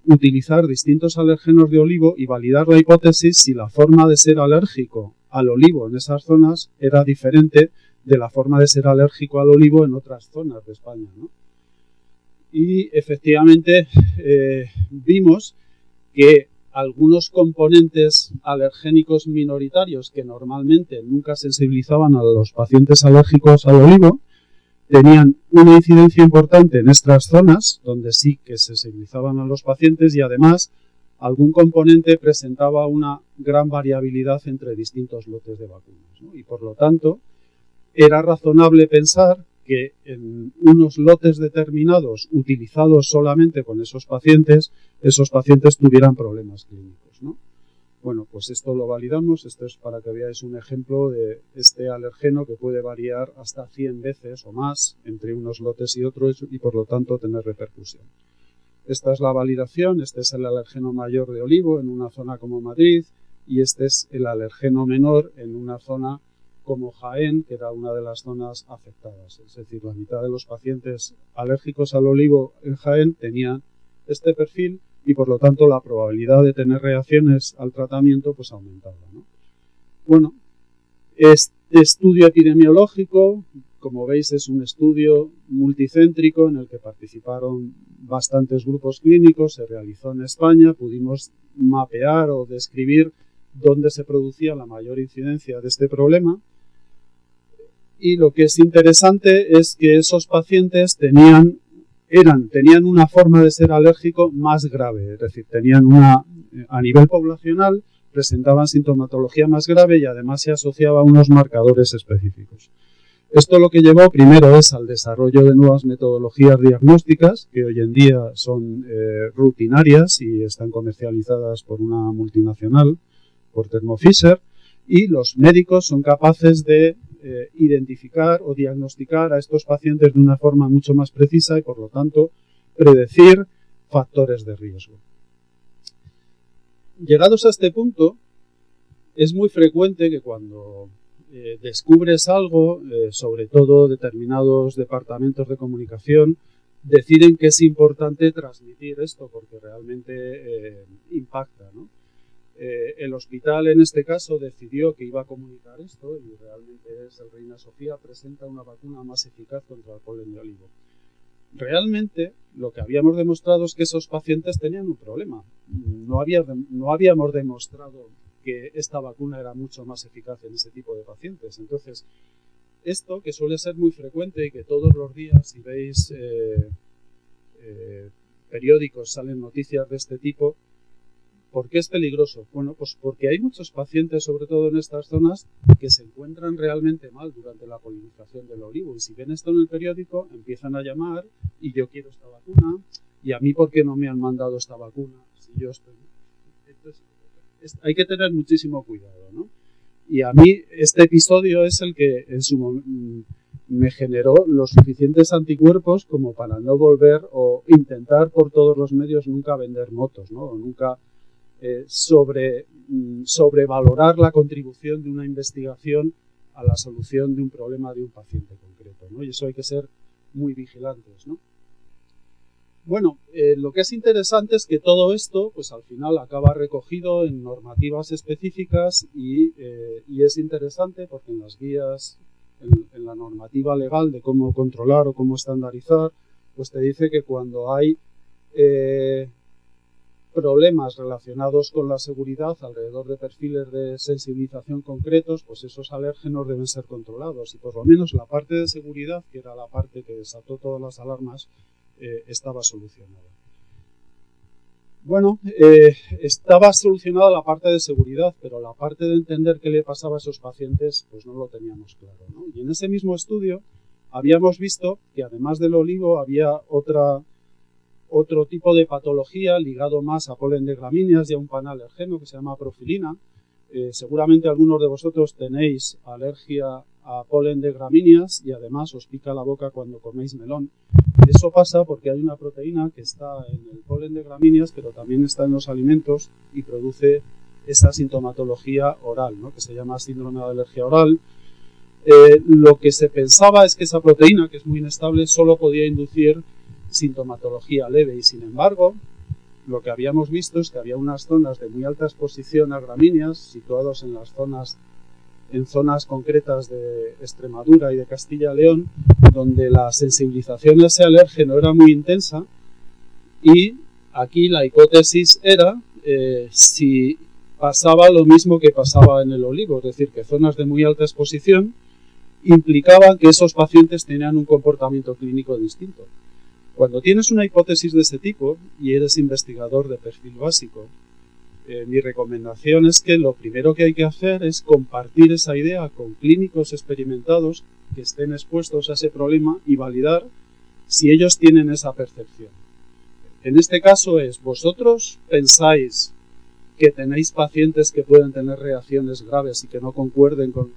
utilizar distintos alergenos de olivo y validar la hipótesis si la forma de ser alérgico al olivo en esas zonas era diferente de la forma de ser alérgico al olivo en otras zonas de España, ¿no? Y efectivamente vimos que algunos componentes alergénicos minoritarios que normalmente nunca sensibilizaban a los pacientes alérgicos al olivo tenían una incidencia importante en estas zonas donde sí que sensibilizaban a los pacientes y además algún componente presentaba una gran variabilidad entre distintos lotes de vacunas, ¿no? Y por lo tanto era razonable pensar que en unos lotes determinados utilizados solamente con esos pacientes tuvieran problemas clínicos, ¿no? Bueno, pues esto lo validamos. Esto es para que veáis un ejemplo de este alergeno que puede variar hasta 100 veces o más entre unos lotes y otros y por lo tanto tener repercusión. Esta es la validación. Este es el alergeno mayor de olivo en una zona como Madrid y este es el alergeno menor en una zona como Jaén, que era una de las zonas afectadas. Es decir, la mitad de los pacientes alérgicos al olivo en Jaén tenían este perfil y por lo tanto la probabilidad de tener reacciones al tratamiento pues aumentaba, ¿no? Bueno, este estudio epidemiológico, como veis, es un estudio multicéntrico en el que participaron bastantes grupos clínicos, se realizó en España, pudimos mapear o describir dónde se producía la mayor incidencia de este problema. Y lo que es interesante es que esos pacientes tenían una forma de ser alérgico más grave, es decir, tenían a nivel poblacional presentaban sintomatología más grave y además se asociaba a unos marcadores específicos. Esto lo que llevó primero es al desarrollo de nuevas metodologías diagnósticas que hoy en día son rutinarias y están comercializadas por una multinacional, por Thermo Fisher, y los médicos son capaces de identificar o diagnosticar a estos pacientes de una forma mucho más precisa y por lo tanto predecir factores de riesgo. Llegados a este punto, es muy frecuente que cuando descubres algo, sobre todo determinados departamentos de comunicación, deciden que es importante transmitir esto porque realmente impacta, ¿no? El hospital en este caso decidió que iba a comunicar esto y realmente es el Reina Sofía presenta una vacuna más eficaz contra el polen de olivo. Realmente lo que habíamos demostrado es que esos pacientes tenían un problema. No habíamos demostrado que esta vacuna era mucho más eficaz en ese tipo de pacientes. Entonces, esto que suele ser muy frecuente y que todos los días, si veis periódicos, salen noticias de este tipo, ¿por qué es peligroso? Bueno, pues porque hay muchos pacientes, sobre todo en estas zonas, que se encuentran realmente mal durante la polinización del olivo. Y si ven esto en el periódico, empiezan a llamar y yo quiero esta vacuna, y a mí ¿por qué no me han mandado esta vacuna? Si yo estoy... Entonces, hay que tener muchísimo cuidado, ¿no? Y a mí este episodio es el que en su momento me generó los suficientes anticuerpos como para no volver o intentar por todos los medios nunca vender motos, ¿no? O nunca sobrevalorar la contribución de una investigación a la solución de un problema de un paciente concreto, ¿no? Y eso hay que ser muy vigilantes, ¿no? Bueno, lo que es interesante es que todo esto, pues al final acaba recogido en normativas específicas y es interesante porque en las guías, en la normativa legal de cómo controlar o cómo estandarizar, pues te dice que cuando hay problemas relacionados con la seguridad alrededor de perfiles de sensibilización concretos, pues esos alérgenos deben ser controlados y por lo menos la parte de seguridad, que era la parte que desató todas las alarmas, estaba solucionada. Bueno, estaba solucionada la parte de seguridad, pero la parte de entender qué le pasaba a esos pacientes, pues no lo teníamos claro, ¿no? Y en ese mismo estudio habíamos visto que además del olivo había otro tipo de patología ligado más a polen de gramíneas y a un panalergeno que se llama profilina. Seguramente algunos de vosotros tenéis alergia a polen de gramíneas y además os pica la boca cuando coméis melón. Eso pasa porque hay una proteína que está en el polen de gramíneas, pero también está en los alimentos y produce esa sintomatología oral, ¿no? Que se llama síndrome de alergia oral. Lo que se pensaba es que esa proteína, que es muy inestable, solo podía inducir sintomatología leve y sin embargo lo que habíamos visto es que había unas zonas de muy alta exposición a gramíneas situados en zonas concretas de Extremadura y de Castilla y León donde la sensibilización a ese alérgeno era muy intensa y aquí la hipótesis era si pasaba lo mismo que pasaba en el olivo, es decir, que zonas de muy alta exposición implicaban que esos pacientes tenían un comportamiento clínico distinto. Cuando tienes una hipótesis de ese tipo y eres investigador de perfil básico, mi recomendación es que lo primero que hay que hacer es compartir esa idea con clínicos experimentados que estén expuestos a ese problema y validar si ellos tienen esa percepción. En este caso es, ¿vosotros pensáis que tenéis pacientes que pueden tener reacciones graves y que no concuerden con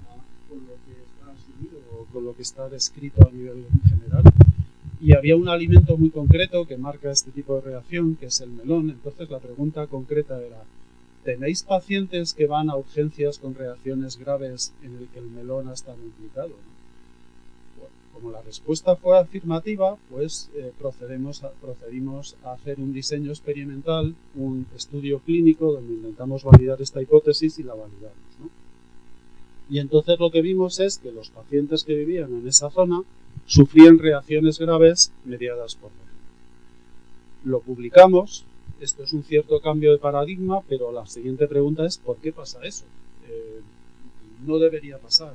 lo que está asumido o con lo que está descrito a nivel general? Y había un alimento muy concreto que marca este tipo de reacción, que es el melón. Entonces la pregunta concreta era, ¿tenéis pacientes que van a urgencias con reacciones graves en el que el melón ha estado implicado? Bueno, como la respuesta fue afirmativa, pues procedimos a hacer un diseño experimental, un estudio clínico donde intentamos validar esta hipótesis y la validamos, ¿no? Y entonces lo que vimos es que los pacientes que vivían en esa zona sufrían reacciones graves mediadas por melón. Lo publicamos, esto es un cierto cambio de paradigma, pero la siguiente pregunta es ¿por qué pasa eso? No debería pasar.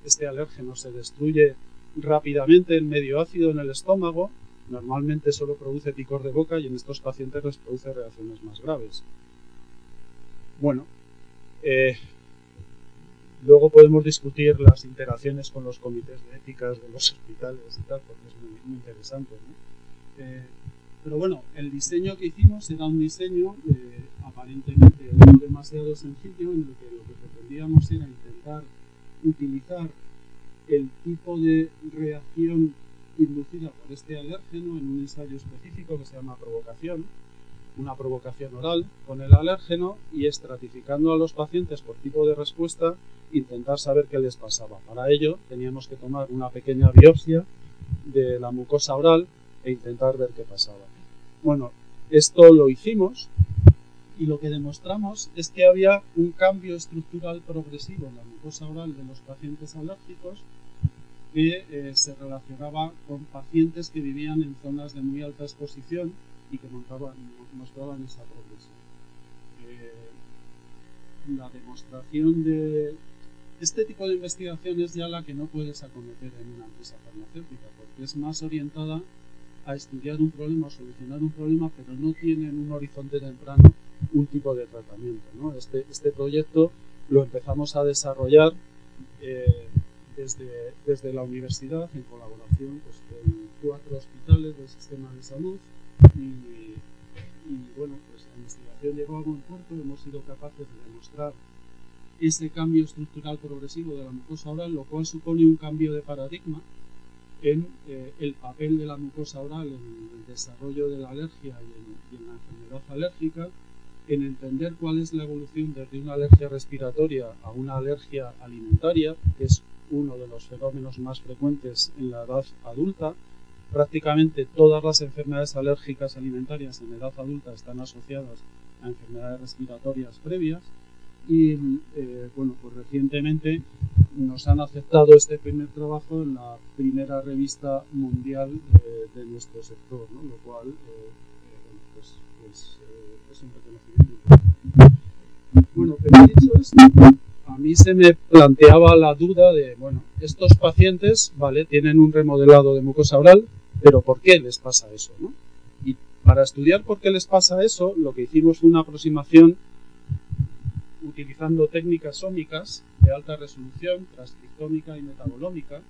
Este alérgeno se destruye rápidamente en medio ácido en el estómago, normalmente solo produce picor de boca y en estos pacientes les produce reacciones más graves. Bueno, Luego podemos discutir las interacciones con los comités de éticas de los hospitales y tal, porque es muy interesante, ¿no? Pero bueno, el diseño que hicimos era un diseño aparentemente no demasiado sencillo, en el que lo que pretendíamos era intentar utilizar el tipo de reacción inducida por este alérgeno en un ensayo específico que se llama provocación, una provocación oral con el alérgeno, y estratificando a los pacientes por tipo de respuesta, intentar saber qué les pasaba. Para ello teníamos que tomar una pequeña biopsia de la mucosa oral e intentar ver qué pasaba. Bueno, esto lo hicimos y lo que demostramos es que había un cambio estructural progresivo en la mucosa oral de los pacientes alérgicos que se relacionaba con pacientes que vivían en zonas de muy alta exposición y que mostraban esa progresión. La demostración de este tipo de investigación es ya la que no puedes acometer en una empresa farmacéutica, porque es más orientada a estudiar un problema, a solucionar un problema, pero no tiene en un horizonte temprano un tipo de tratamiento, ¿no? Este proyecto lo empezamos a desarrollar desde la universidad en colaboración pues, con 4 hospitales del sistema de salud y bueno, pues la investigación llegó a buen puerto. Hemos sido capaces de demostrar ese cambio estructural progresivo de la mucosa oral, lo cual supone un cambio de paradigma en el papel de la mucosa oral en el desarrollo de la alergia y en la enfermedad alérgica, en entender cuál es la evolución desde una alergia respiratoria a una alergia alimentaria, que es uno de los fenómenos más frecuentes en la edad adulta. Prácticamente todas las enfermedades alérgicas alimentarias en edad adulta están asociadas a enfermedades respiratorias previas y bueno, pues recientemente nos han aceptado este primer trabajo en la primera revista mundial de nuestro sector, ¿no? Lo cual pues es un reconocimiento. Bueno, pero dicho esto, a mí se me planteaba la duda de, bueno, estos pacientes, vale, tienen un remodelado de mucosa oral, pero ¿por qué les pasa eso, no? Y para estudiar por qué les pasa eso, lo que hicimos fue una aproximación utilizando técnicas ómicas de alta resolución, transcriptómica y metabolómica,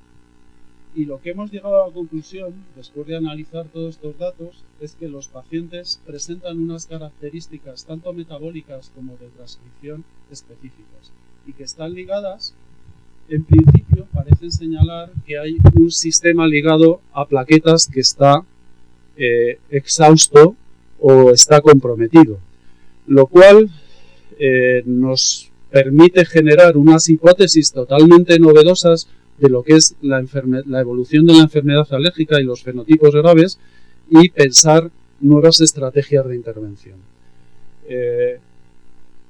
y lo que hemos llegado a la conclusión, después de analizar todos estos datos, es que los pacientes presentan unas características tanto metabólicas como de transcripción específicas, y que están ligadas, en principio, parecen señalar que hay un sistema ligado a plaquetas que está exhausto o está comprometido, lo cual nos permite generar unas hipótesis totalmente novedosas de lo que es la evolución de la enfermedad alérgica y los fenotipos graves y pensar nuevas estrategias de intervención.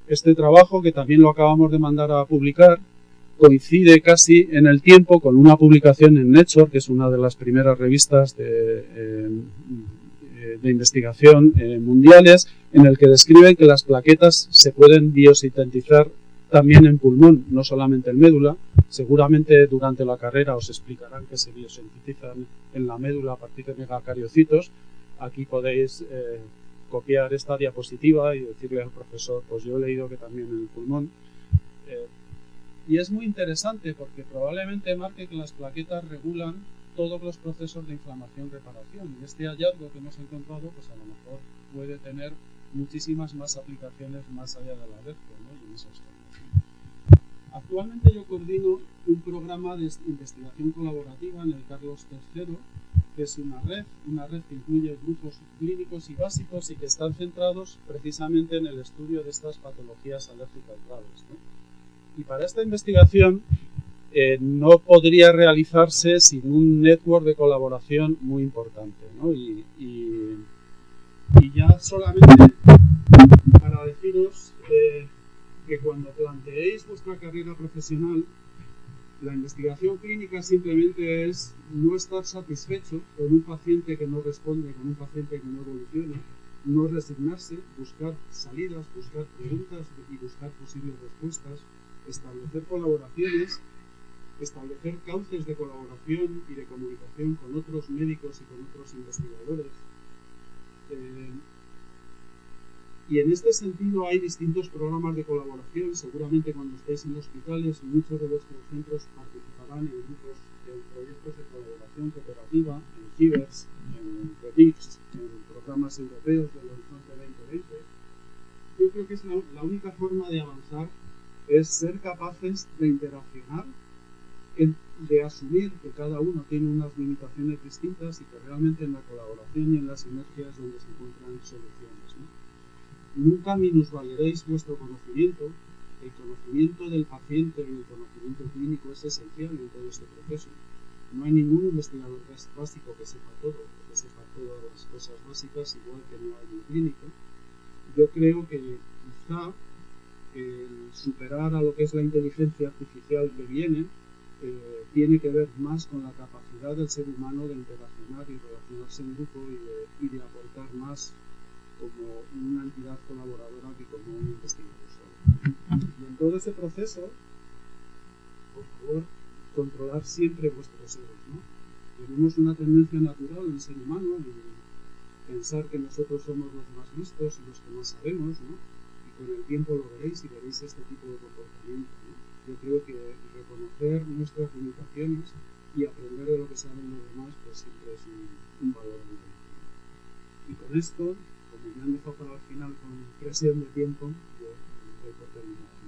Este trabajo, que también lo acabamos de mandar a publicar, coincide casi en el tiempo con una publicación en Nature, que es una de las primeras revistas de investigación mundiales, en el que describen que las plaquetas se pueden biosintetizar también en pulmón, no solamente en médula. Seguramente durante la carrera os explicarán que se biosintetizan en la médula a partir de megacariocitos. Aquí podéis copiar esta diapositiva y decirle al profesor, pues yo he leído que también en el pulmón. Y es muy interesante porque probablemente marque que las plaquetas regulan todos los procesos de inflamación-reparación. Y este hallazgo que hemos encontrado, pues a lo mejor puede tener muchísimas más aplicaciones más allá de la alergia, ¿no? Y en esos temas. Actualmente yo coordino un programa de investigación colaborativa en el Carlos III, que es una red que incluye grupos clínicos y básicos y que están centrados precisamente en el estudio de estas patologías alérgicas graves, ¿no? Y para esta investigación no podría realizarse sin un network de colaboración muy importante, ¿no? Y ya solamente para deciros que cuando planteéis vuestra carrera profesional, la investigación clínica simplemente es no estar satisfecho con un paciente que no responde, con un paciente que no evoluciona, no resignarse, buscar salidas, buscar preguntas y buscar posibles respuestas, establecer colaboraciones, establecer cauces de colaboración y de comunicación con otros médicos y con otros investigadores. Y en este sentido hay distintos programas de colaboración. Seguramente cuando estéis en hospitales, muchos de vuestros centros participarán en grupos, en proyectos de colaboración cooperativa, en CIBERS, en REPICS, en programas europeos del Horizonte 2020. Yo creo que es la única forma de avanzar es ser capaces de interaccionar, de asumir que cada uno tiene unas limitaciones distintas y que realmente en la colaboración y en las sinergias donde se encuentran soluciones, ¿no? Nunca minusvaloréis vuestro conocimiento. El conocimiento del paciente y el conocimiento clínico es esencial en todo este proceso. No hay ningún investigador básico que sepa todo, que sepa todas las cosas básicas, igual que no hay un clínico. Yo creo que quizá el superar a lo que es la inteligencia artificial que viene tiene que ver más con la capacidad del ser humano de interaccionar y relacionarse en grupo y de aportar más como una entidad colaboradora que como un investigador solo. Y en todo ese proceso, por favor, controlar siempre vuestros egos, ¿no? Tenemos una tendencia natural en el ser humano en pensar que nosotros somos los más listos y los que más sabemos, ¿no? Y con el tiempo lo veréis y veréis este tipo de comportamiento, ¿no? Yo creo que reconocer nuestras limitaciones y aprender de lo que saben los demás, pues siempre es un valor añadido. Y con esto, como me han dejado para el final con presión de tiempo, yo doy por terminado.